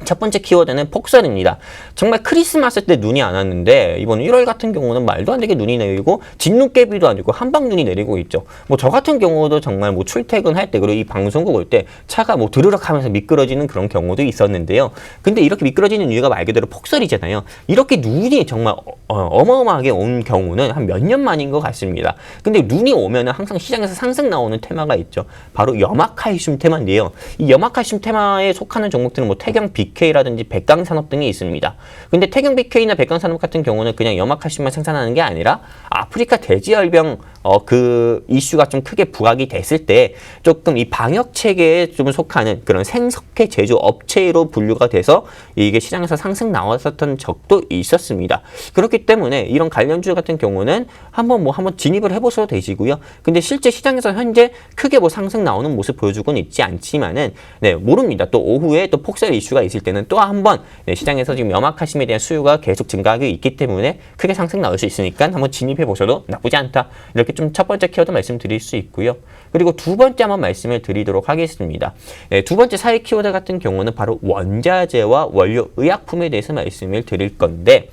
첫 번째 키워드는 폭설입니다. 정말 크리스마스 때 눈이 안 왔는데 이번 1월 같은 경우는 말도 안 되게 눈이 내리고 진눈깨비도 아니고 한방 눈이 내리고 있죠. 저 같은 경우도 정말 출퇴근할 때 그리고 이 방송국 올 때 차가 드르륵 하면서 미끄러지는 그런 경우도 있었는데요. 근데 이렇게 미끄러지는 이유가 말 그대로 폭설이잖아요. 이렇게 눈이 정말 어마어마하게 온 경우는 한 몇 년 만인 것 같습니다. 근데 눈이 오면은 항상 시장에서 상승 나오는 테마가 있죠. 바로 염화칼슘 테마인데요. 이 염화칼슘 테마에 속하는 종목들은 태경, BK라든지 백강산업 등이 있습니다. 근데 태경 BK나 백강산업 같은 경우는 그냥 염화칼슘만 생산하는 게 아니라 아프리카 돼지열병 그 이슈가 좀 크게 부각이 됐을 때 조금 이 방역 체계에 좀 속하는 그런 생석회 제조 업체로 분류가 돼서 이게 시장에서 상승 나왔었던 적도 있었습니다. 그렇기 때문에 이런 관련주 같은 경우는 한번 진입을 해보셔도 되시고요. 근데 실제 시장에서 현재 크게 상승 나오는 모습 보여주고는 있지 않지만은 모릅니다. 또 오후에 또 폭설 이슈가 있을 때는 또 한번 시장에서 지금 염화칼슘에 대한 수요가 계속 증가하고 있기 때문에 크게 상승 나올 수 있으니까 한번 진입해 보셔도 나쁘지 않다. 이렇게 좀 첫 번째 키워드 말씀드릴 수 있고요. 그리고 두 번째 한번 말씀을 드리도록 하겠습니다. 두 번째 사이 키워드 같은 경우는 바로 원자재와 원료 의약품에 대해서 말씀을 드릴 건데,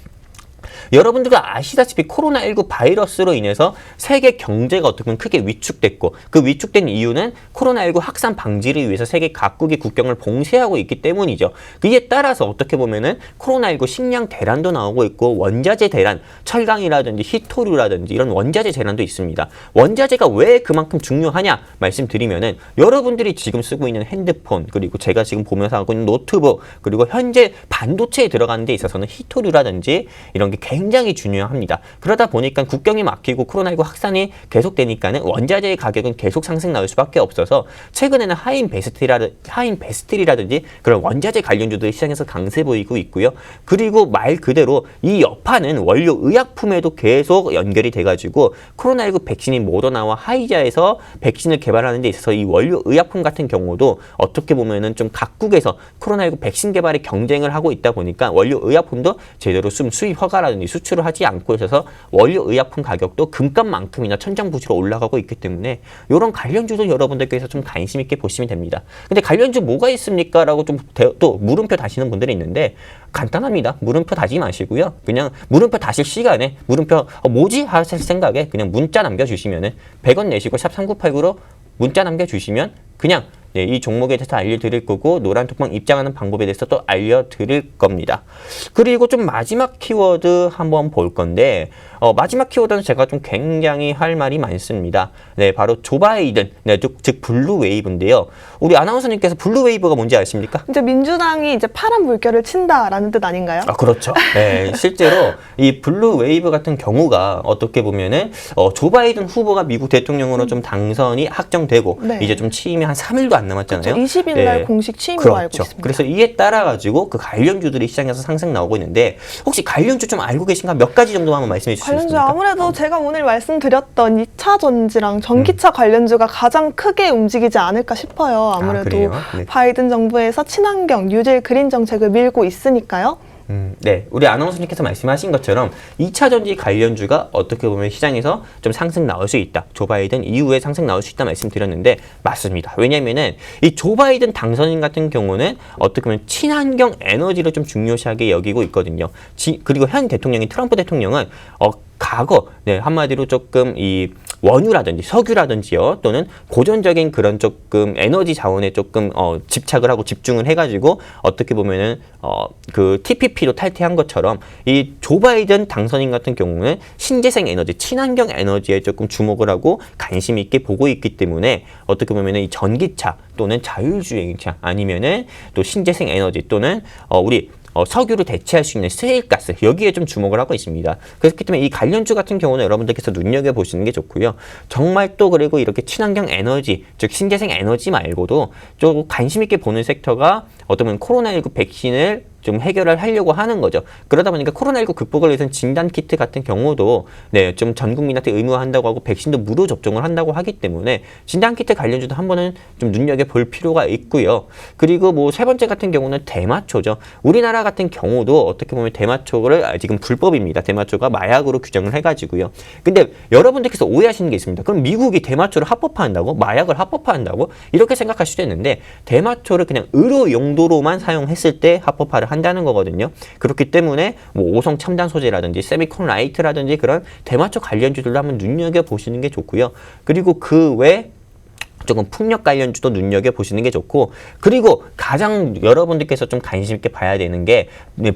여러분들도 아시다시피 코로나19 바이러스로 인해서 세계 경제가 어떻게 보면 크게 위축됐고, 그 위축된 이유는 코로나19 확산 방지를 위해서 세계 각국이 국경을 봉쇄하고 있기 때문이죠. 그에 따라서 어떻게 보면은 코로나19 식량 대란도 나오고 있고, 원자재 대란, 철강이라든지 히토류라든지 이런 원자재 대란도 있습니다. 원자재가 왜 그만큼 중요하냐 말씀드리면은, 여러분들이 지금 쓰고 있는 핸드폰, 그리고 제가 지금 보면서 하고 있는 노트북, 그리고 현재 반도체에 들어가는 데 있어서는 히토류라든지 이런 게 굉장히 중요합니다. 그러다 보니까 국경이 막히고 코로나19 확산이 계속되니까는 원자재의 가격은 계속 상승 나올 수밖에 없어서 최근에는 하인베스틸이라든지 그런 원자재 관련주들이 시장에서 강세 보이고 있고요. 그리고 말 그대로 이 여파는 원료 의약품에도 계속 연결이 돼가지고 코로나19 백신인 모더나와 화이자에서 백신을 개발하는 데 있어서 이 원료 의약품 같은 경우도 어떻게 보면은 좀 각국에서 코로나19 백신 개발에 경쟁을 하고 있다 보니까 원료 의약품도 제대로 수입 허가라든지 수출을 하지 않고 있어서 원료 의약품 가격도 금값만큼이나 천정부지로 올라가고 있기 때문에 이런 관련주도 여러분들께서 좀 관심 있게 보시면 됩니다. 근데 관련주 뭐가 있습니까? 라고 좀 또 물음표 다시는 분들이 있는데, 간단합니다. 물음표 다지 마시고요. 그냥 물음표 다실 시간에 물음표 뭐지? 하실 생각에 그냥 문자 남겨주시면은 100원 내시고 샵 3989로 문자 남겨주시면 그냥 이 종목에 대해서 알려드릴 거고, 노란톡방 입장하는 방법에 대해서 또 알려드릴 겁니다. 그리고 좀 마지막 키워드 한번 볼 건데, 마지막 키워드는 제가 좀 굉장히 할 말이 많습니다. 바로 조 바이든, 즉 블루웨이브인데요. 우리 아나운서님께서 블루웨이브가 뭔지 아십니까? 이제 민주당이 이제 파란 물결을 친다라는 뜻 아닌가요? 그렇죠. 실제로 이 블루웨이브 같은 경우가 어떻게 보면은 조 바이든 후보가 미국 대통령으로 좀 당선이 확정되고 이제 좀 취임이 한 3일도 안 남았잖아요. 20일 날 공식 취임으로 알고 있습니다. 그래서 이에 따라 가지고 그 관련주들이 시장에서 상승 나오고 있는데, 혹시 관련주 좀 알고 계신가? 몇 가지 정도 한번 말씀해 주실 수 관련주 있습니까? 아무래도 제가 오늘 말씀드렸던 2차 전지랑 전기차 관련주가 가장 크게 움직이지 않을까 싶어요. 아무래도 바이든 정부에서 친환경, 뉴딜 그린 정책을 밀고 있으니까요. 우리 아나운서님께서 말씀하신 것처럼 2차 전지 관련주가 어떻게 보면 시장에서 좀 상승 나올 수 있다. 조 바이든 이후에 상승 나올 수 있다 말씀드렸는데 맞습니다. 왜냐면은 이 조 바이든 당선인 같은 경우는 어떻게 보면 친환경 에너지를 좀 중요시하게 여기고 있거든요. 그리고 현 대통령인 트럼프 대통령은 과거 한마디로 조금 이 원유라든지 석유라든지요, 또는 고전적인 그런 조금 에너지 자원에 조금 집착을 하고 집중을 해가지고 어떻게 보면은 그 TPP로 탈퇴한 것처럼 이 조 바이든 당선인 같은 경우는 신재생 에너지, 친환경 에너지에 조금 주목을 하고 관심 있게 보고 있기 때문에 어떻게 보면은 이 전기차 또는 자율주행차 아니면은 또 신재생 에너지 또는 우리 석유를 대체할 수 있는 세일가스, 여기에 좀 주목을 하고 있습니다. 그렇기 때문에 이 관련주 같은 경우는 여러분들께서 눈여겨보시는 게 좋고요. 정말 또 그리고 이렇게 친환경 에너지, 즉 신재생 에너지 말고도 좀 관심 있게 보는 섹터가 어떤 보면 코로나19 백신을 좀 해결을 하려고 하는 거죠. 그러다 보니까 코로나19 극복을 위해서는 진단키트 같은 경우도 좀 전 국민한테 의무화한다고 하고 백신도 무료 접종을 한다고 하기 때문에 진단키트 관련주도 한 번은 좀 눈여겨볼 필요가 있고요. 그리고 뭐 세 번째 같은 경우는 대마초죠. 우리나라 같은 경우도 어떻게 보면 대마초를 지금 불법입니다. 대마초가 마약으로 규정을 해가지고요. 근데 여러분들께서 오해하시는 게 있습니다. 그럼 미국이 대마초를 합법화한다고? 마약을 합법화한다고? 이렇게 생각할 수도 있는데, 대마초를 그냥 의료 용도로만 사용했을 때 합법화를 한다는 거거든요. 그렇기 때문에 뭐 오성 첨단 소재라든지 세미콘 라이트라든지 그런 대마초 관련주들도 한번 눈여겨보시는 게 좋고요. 그리고 그 외 조금 풍력 관련주도 눈여겨보시는 게 좋고, 그리고 가장 여러분들께서 좀 관심 있게 봐야 되는 게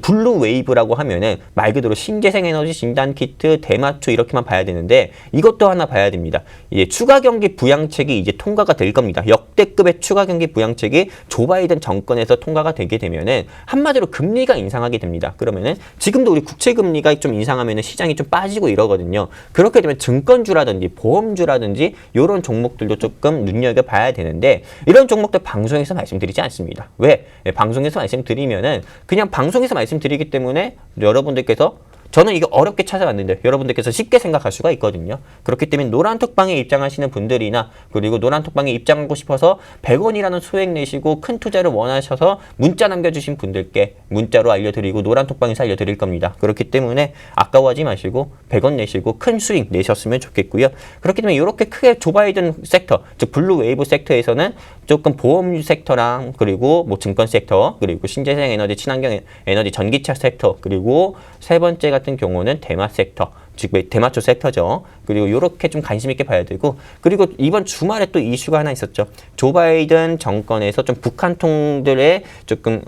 블루 웨이브라고 하면은 말 그대로 신재생 에너지 진단 키트, 대마초 이렇게만 봐야 되는데, 이것도 하나 봐야 됩니다. 이제 추가 경기 부양책이 이제 통과가 될 겁니다. 역대급의 추가 경기 부양책이 조 바이든 정권에서 통과가 되게 되면은 한마디로 금리가 인상하게 됩니다. 그러면은 지금도 우리 국채 금리가 좀 인상하면은 시장이 좀 빠지고 이러거든요. 그렇게 되면 증권주라든지 보험주라든지 이런 종목들도 조금 눈여겨봐야 되는데, 이런 종목들 방송에서 말씀드리지 않습니다. 왜? 방송에서 말씀드리면은 그냥 방송에서 말씀드리기 때문에 여러분들께서, 저는 이거 어렵게 찾아왔는데 여러분들께서 쉽게 생각할 수가 있거든요. 그렇기 때문에 노란톡방에 입장하시는 분들이나, 그리고 노란톡방에 입장하고 싶어서 100원이라는 소액 내시고 큰 투자를 원하셔서 문자 남겨주신 분들께 문자로 알려드리고 노란톡방에서 알려드릴 겁니다. 그렇기 때문에 아까워하지 마시고 100원 내시고 큰 수익 내셨으면 좋겠고요. 그렇기 때문에 이렇게 크게 조 바이든 섹터, 즉 블루 웨이브 섹터에서는 조금 보험 섹터랑, 그리고 뭐 증권 섹터, 그리고 신재생 에너지, 친환경 에너지, 전기차 섹터, 그리고 세 번째 같은 경우는 대마 섹터, 즉 대마초 섹터죠. 그리고 이렇게 좀 관심 있게 봐야 되고, 그리고 이번 주말에 또 이슈가 하나 있었죠. 조 바이든 정권에서 좀 북한통들의 조금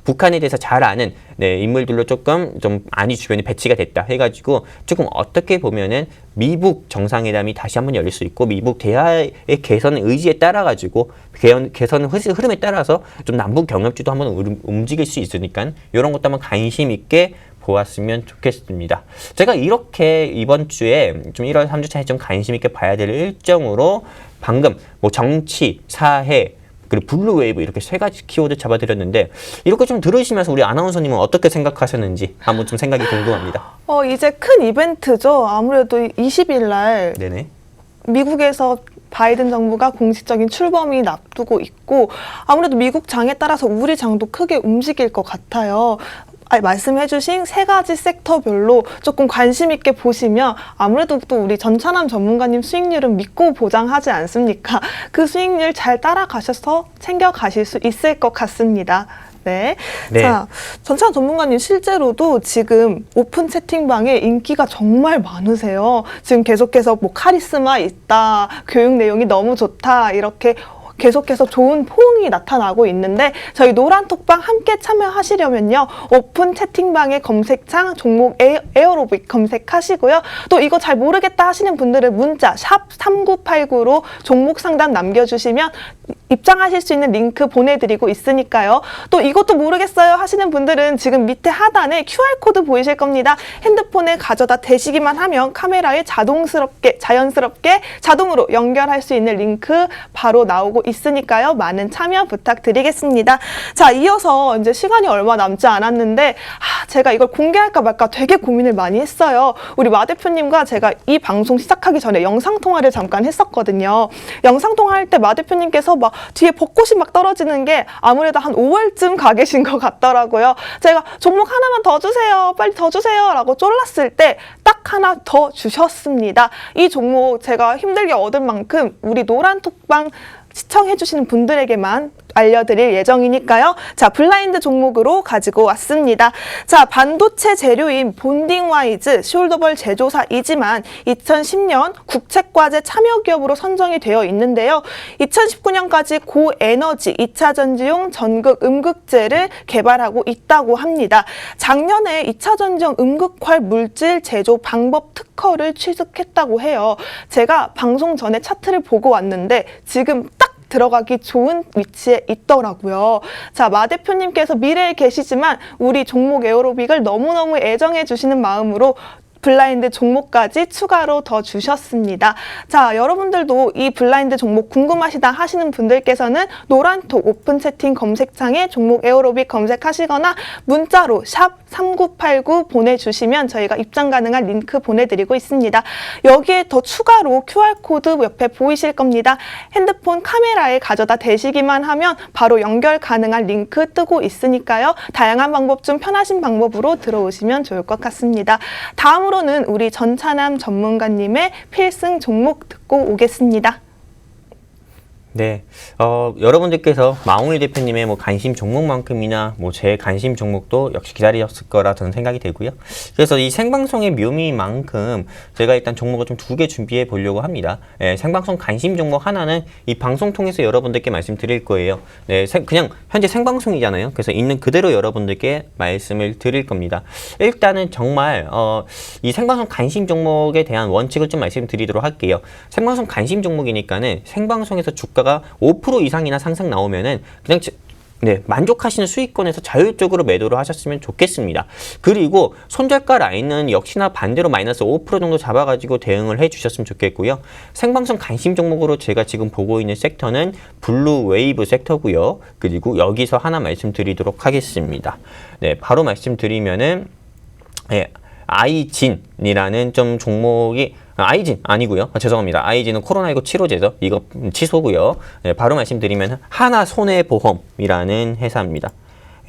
북한에 대해서 잘 아는 인물들로 조금 좀 많이 주변에 배치가 됐다 해가지고, 조금 어떻게 보면은 미북 정상회담이 다시 한번 열릴 수 있고, 미북 대화의 개선 의지에 따라 가지고 개선 흐름에 따라서 좀 남북 경협주도 한번 움직일 수 있으니까 이런 것도 한번 관심 있게 보았으면 좋겠습니다. 제가 이렇게 이번 주에 좀 1월 3주차에 좀 관심 있게 봐야 될 일정으로 방금 뭐 정치, 사회, 그리고 블루 웨이브 이렇게 세 가지 키워드 잡아드렸는데, 이렇게 좀 들으시면서 우리 아나운서님은 어떻게 생각하셨는지 한번 좀 생각이 궁금합니다. 이제 큰 이벤트죠. 아무래도 20일 날 네네. 미국에서 바이든 정부가 공식적인 출범이 앞두고 있고, 아무래도 미국 장에 따라서 우리 장도 크게 움직일 것 같아요. 말씀해주신 세 가지 섹터별로 조금 관심 있게 보시면, 아무래도 또 우리 전찬남 전문가님 수익률은 믿고 보장하지 않습니까? 그 수익률 잘 따라가셔서 챙겨가실 수 있을 것 같습니다. 네. 자, 전찬 전문가님 실제로도 지금 오픈 채팅방에 인기가 정말 많으세요. 지금 계속해서 뭐 카리스마 있다, 교육 내용이 너무 좋다, 이렇게 계속해서 좋은 포응이 나타나고 있는데, 저희 노란톡방 함께 참여하시려면요, 오픈 채팅방의 검색창 종목 에어로빅 검색하시고요. 또 이거 잘 모르겠다 하시는 분들은 문자 샵 3989로 종목 상담 남겨주시면 입장하실 수 있는 링크 보내드리고 있으니까요. 또 이것도 모르겠어요 하시는 분들은 지금 밑에 하단에 QR코드 보이실 겁니다. 핸드폰에 가져다 대시기만 하면 카메라에 자연스럽게 자동으로 연결할 수 있는 링크 바로 나오고 있으니까요. 많은 참여 부탁드리겠습니다. 자, 이어서 이제 시간이 얼마 남지 않았는데, 제가 이걸 공개할까 말까 되게 고민을 많이 했어요. 우리 마 대표님과 제가 이 방송 시작하기 전에 영상통화를 잠깐 했었거든요. 영상통화할 때 마 대표님께서 막 뒤에 벚꽃이 막 떨어지는 게 아무래도 한 5월쯤 가 계신 것 같더라고요. 제가 종목 하나만 더 주세요, 빨리 더 주세요 라고 쫄랐을 때 딱 하나 더 주셨습니다. 이 종목 제가 힘들게 얻을 만큼 우리 노란톡방 시청해주시는 분들에게만 알려드릴 예정이니까요. 자, 블라인드 종목으로 가지고 왔습니다. 자, 반도체 재료인 본딩와이즈 숄더벌 제조사이지만 2010년 국책과제 참여 기업으로 선정이 되어 있는데요. 2019년까지 고에너지 2차 전지용 전극 음극재를 개발하고 있다고 합니다. 작년에 2차 전지용 음극활 물질 제조 방법 특허를 취득했다고 해요. 제가 방송 전에 차트를 보고 왔는데 지금 딱 들어가기 좋은 위치에 있더라고요. 자, 마 대표님께서 미래에 계시지만 우리 종목 에어로빅을 너무너무 애정해 주시는 마음으로 블라인드 종목까지 추가로 더 주셨습니다. 자, 여러분들도 이 블라인드 종목 궁금하시다 하시는 분들께서는 노란톡 오픈 채팅 검색창에 종목 에어로빅 검색하시거나 문자로 샵 3989 보내주시면 저희가 입장 가능한 링크 보내드리고 있습니다. 여기에 더 추가로 QR코드 옆에 보이실 겁니다. 핸드폰 카메라에 가져다 대시기만 하면 바로 연결 가능한 링크 뜨고 있으니까요. 다양한 방법 중 편하신 방법으로 들어오시면 좋을 것 같습니다. 다음으로는 우리 전찬남 전문가님의 필승 종목 듣고 오겠습니다. 네, 여러분들께서 마홍일 대표님의 뭐 관심 종목만큼이나 뭐 제 관심 종목도 역시 기다리셨을 거라 저는 생각이 되고요. 그래서 이 생방송의 묘미만큼 제가 일단 종목을 좀 2개 준비해 보려고 합니다. 생방송 관심 종목 하나는 이 방송 통해서 여러분들께 말씀드릴 거예요. 네, 그냥 현재 생방송이잖아요. 그래서 있는 그대로 여러분들께 말씀을 드릴 겁니다. 일단은 정말 이 생방송 관심 종목에 대한 원칙을 좀 말씀드리도록 할게요. 생방송 관심 종목이니까는 생방송에서 주가가 5% 이상이나 상승 나오면은 그냥 만족하시는 수익권에서 자율적으로 매도를 하셨으면 좋겠습니다. 그리고 손절가 라인은 역시나 반대로 마이너스 5% 정도 잡아가지고 대응을 해주셨으면 좋겠고요. 생방송 관심 종목으로 제가 지금 보고 있는 섹터는 블루웨이브 섹터고요. 그리고 여기서 하나 말씀드리도록 하겠습니다. 네, 바로 말씀드리면은 아이진이라는 좀 종목이 아이진 아니고요. 죄송합니다. 아이진은 코로나19 치료제죠. 이거 취소고요. 네, 바로 말씀드리면 하나손해보험이라는 회사입니다.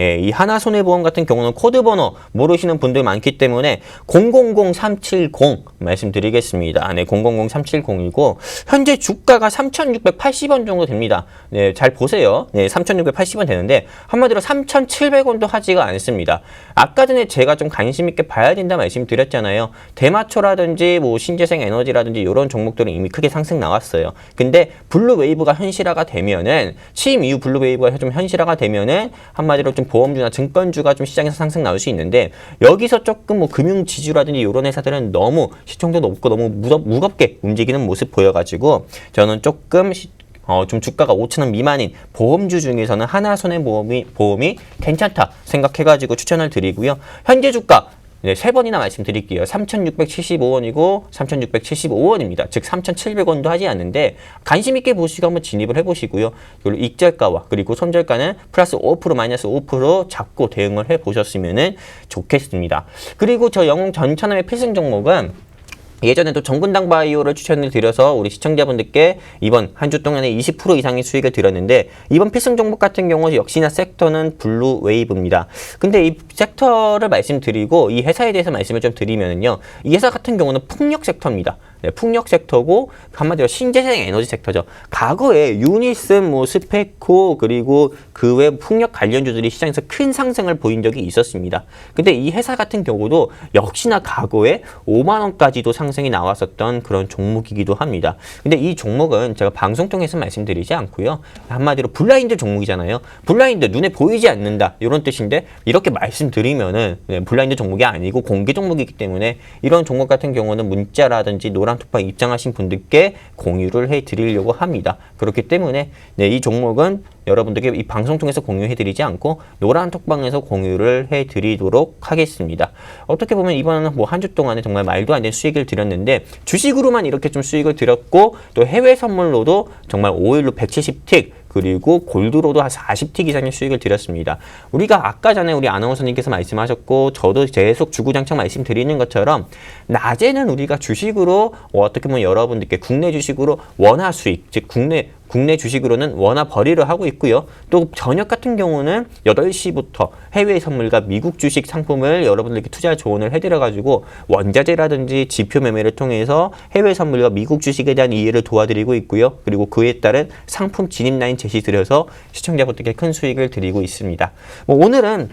이 하나손해보험 같은 경우는 코드 번호 모르시는 분들 많기 때문에 000370 말씀드리겠습니다. 네, 000370이고 현재 주가가 3,680원 정도 됩니다. 네, 잘 보세요. 네, 3,680원 되는데 한마디로 3,700원도 하지가 않습니다. 아까 전에 제가 좀 관심 있게 봐야 된다 말씀드렸잖아요. 대마초라든지 뭐 신재생 에너지라든지 이런 종목들은 이미 크게 상승 나왔어요. 근데 블루웨이브가 현실화가 되면은 취임 이후 블루웨이브가 좀 현실화가 되면은 한마디로 좀 보험주나 증권주가 좀 시장에서 상승 나올 수 있는데 여기서 조금 뭐 금융지주라든지 이런 회사들은 너무 시총도 높고 너무 무겁게 움직이는 모습 보여가지고 저는 조금 좀 주가가 5,000원 미만인 보험주 중에서는 하나손해보험이 괜찮다 생각해가지고 추천을 드리고요. 현재 주가 네, 3번이나 말씀드릴게요. 3,675원이고 3,675원입니다. 즉 3,700원도 하지 않는데 관심 있게 보시고 한번 진입을 해보시고요. 그리고 익절가와 그리고 손절가는 플러스 5% 마이너스 5% 잡고 대응을 해보셨으면 좋겠습니다. 그리고 저 영웅 전천함의 필승 종목은 예전에도 정근당 바이오를 추천을 드려서 우리 시청자분들께 이번 한 주 동안에 20% 이상의 수익을 드렸는데 이번 필승 종목 같은 경우 역시나 섹터는 블루웨이브입니다. 근데 이 섹터를 말씀드리고 이 회사에 대해서 말씀을 좀 드리면요. 이 회사 같은 경우는 풍력 섹터입니다. 네, 풍력 섹터고 한마디로 신재생 에너지 섹터죠. 과거에 유니슨, 뭐 스페코 그리고 그 외 풍력 관련주들이 시장에서 큰 상승을 보인 적이 있었습니다. 근데 이 회사 같은 경우도 역시나 과거에 5만 원까지도 상승이 나왔었던 그런 종목이기도 합니다. 근데 이 종목은 제가 방송 통해서 말씀드리지 않고요. 한마디로 블라인드 종목이잖아요. 블라인드 눈에 보이지 않는다 이런 뜻인데 이렇게 말씀드리면은 블라인드 종목이 아니고 공개 종목이기 때문에 이런 종목 같은 경우는 문자라든지 노란톡방 입장하신 분들께 공유를 해드리려고 합니다. 그렇기 때문에 이 종목은 여러분들께 이 방송 통해서 공유해드리지 않고 노란톡방에서 공유를 해드리도록 하겠습니다. 어떻게 보면 이번에는 뭐 한 주 동안에 정말 말도 안 되는 수익을 드렸는데 주식으로만 이렇게 좀 수익을 드렸고 또 해외 선물로도 정말 5일로 170틱 그리고 골드로도 한 40틱 이상의 수익을 드렸습니다. 우리가 아까 전에 우리 아나운서님께서 말씀하셨고 저도 계속 주구장창 말씀드리는 것처럼 낮에는 우리가 주식으로 어떻게 보면 여러분들께 국내 주식으로 원화 수익, 즉 국내 주식으로는 원화 벌이를 하고 있고요. 또 저녁 같은 경우는 8시부터 해외 선물과 미국 주식 상품을 여러분들께 투자 조언을 해드려가지고 원자재라든지 지표 매매를 통해서 해외 선물과 미국 주식에 대한 이해를 도와드리고 있고요. 그리고 그에 따른 상품 진입 라인 제시 드려서 시청자분들께 큰 수익을 드리고 있습니다. 오늘은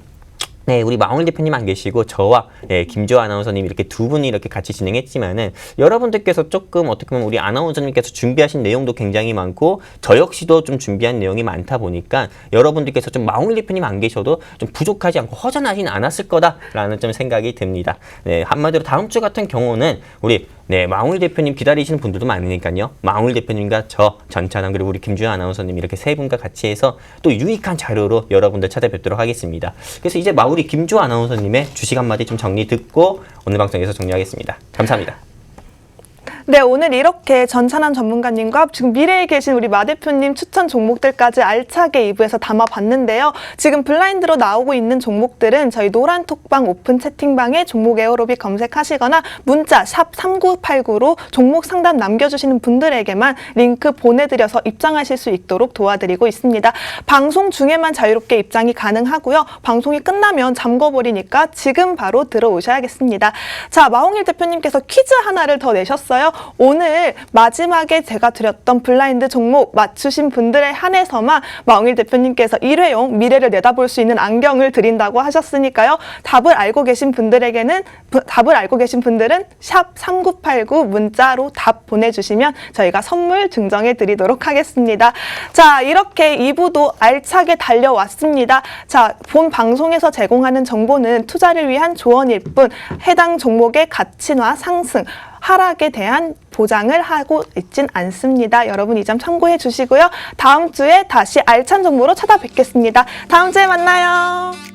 우리 마홍일 대표님 안 계시고 저와 김주호 아나운서님 이렇게 두 분이 이렇게 같이 진행했지만은 여러분들께서 조금 어떻게 보면 우리 아나운서님께서 준비하신 내용도 굉장히 많고 저 역시도 좀 준비한 내용이 많다 보니까 여러분들께서 좀 마홍일 대표님 안 계셔도 좀 부족하지 않고 허전하진 않았을 거다라는 좀 생각이 듭니다. 한마디로 다음 주 같은 경우는 우리 마홍일 대표님 기다리시는 분들도 많으니까요. 마홍일 대표님과 저 전찬환 그리고 우리 김주현 아나운서님 이렇게 세 분과 같이 해서 또 유익한 자료로 여러분들 찾아뵙도록 하겠습니다. 그래서 이제 우리 김주호 아나운서님의 주식 한마디 좀 정리 듣고 오늘 방송에서 정리하겠습니다. 감사합니다. 네, 오늘 이렇게 전찬환 전문가님과 지금 미래에 계신 우리 마 대표님 추천 종목들까지 알차게 2부에서 담아봤는데요. 지금 블라인드로 나오고 있는 종목들은 저희 노란톡방 오픈 채팅방에 종목 에어로빅 검색하시거나 문자 샵 3989로 종목 상담 남겨주시는 분들에게만 링크 보내드려서 입장하실 수 있도록 도와드리고 있습니다. 방송 중에만 자유롭게 입장이 가능하고요. 방송이 끝나면 잠궈버리니까 지금 바로 들어오셔야겠습니다. 자, 마홍일 대표님께서 퀴즈 하나를 더 내셨어요. 오늘 마지막에 제가 드렸던 블라인드 종목 맞추신 분들에 한해서만 마홍일 대표님께서 일회용 미래를 내다볼 수 있는 안경을 드린다고 하셨으니까요. 답을 알고 계신 분들은 샵 3989 문자로 답 보내주시면 저희가 선물 증정해 드리도록 하겠습니다. 자, 이렇게 2부도 알차게 달려왔습니다. 자, 본 방송에서 제공하는 정보는 투자를 위한 조언일 뿐 해당 종목의 가치나 상승, 하락에 대한 보장을 하고 있진 않습니다. 여러분 이 점 참고해 주시고요. 다음 주에 다시 알찬 정보로 찾아뵙겠습니다. 다음 주에 만나요.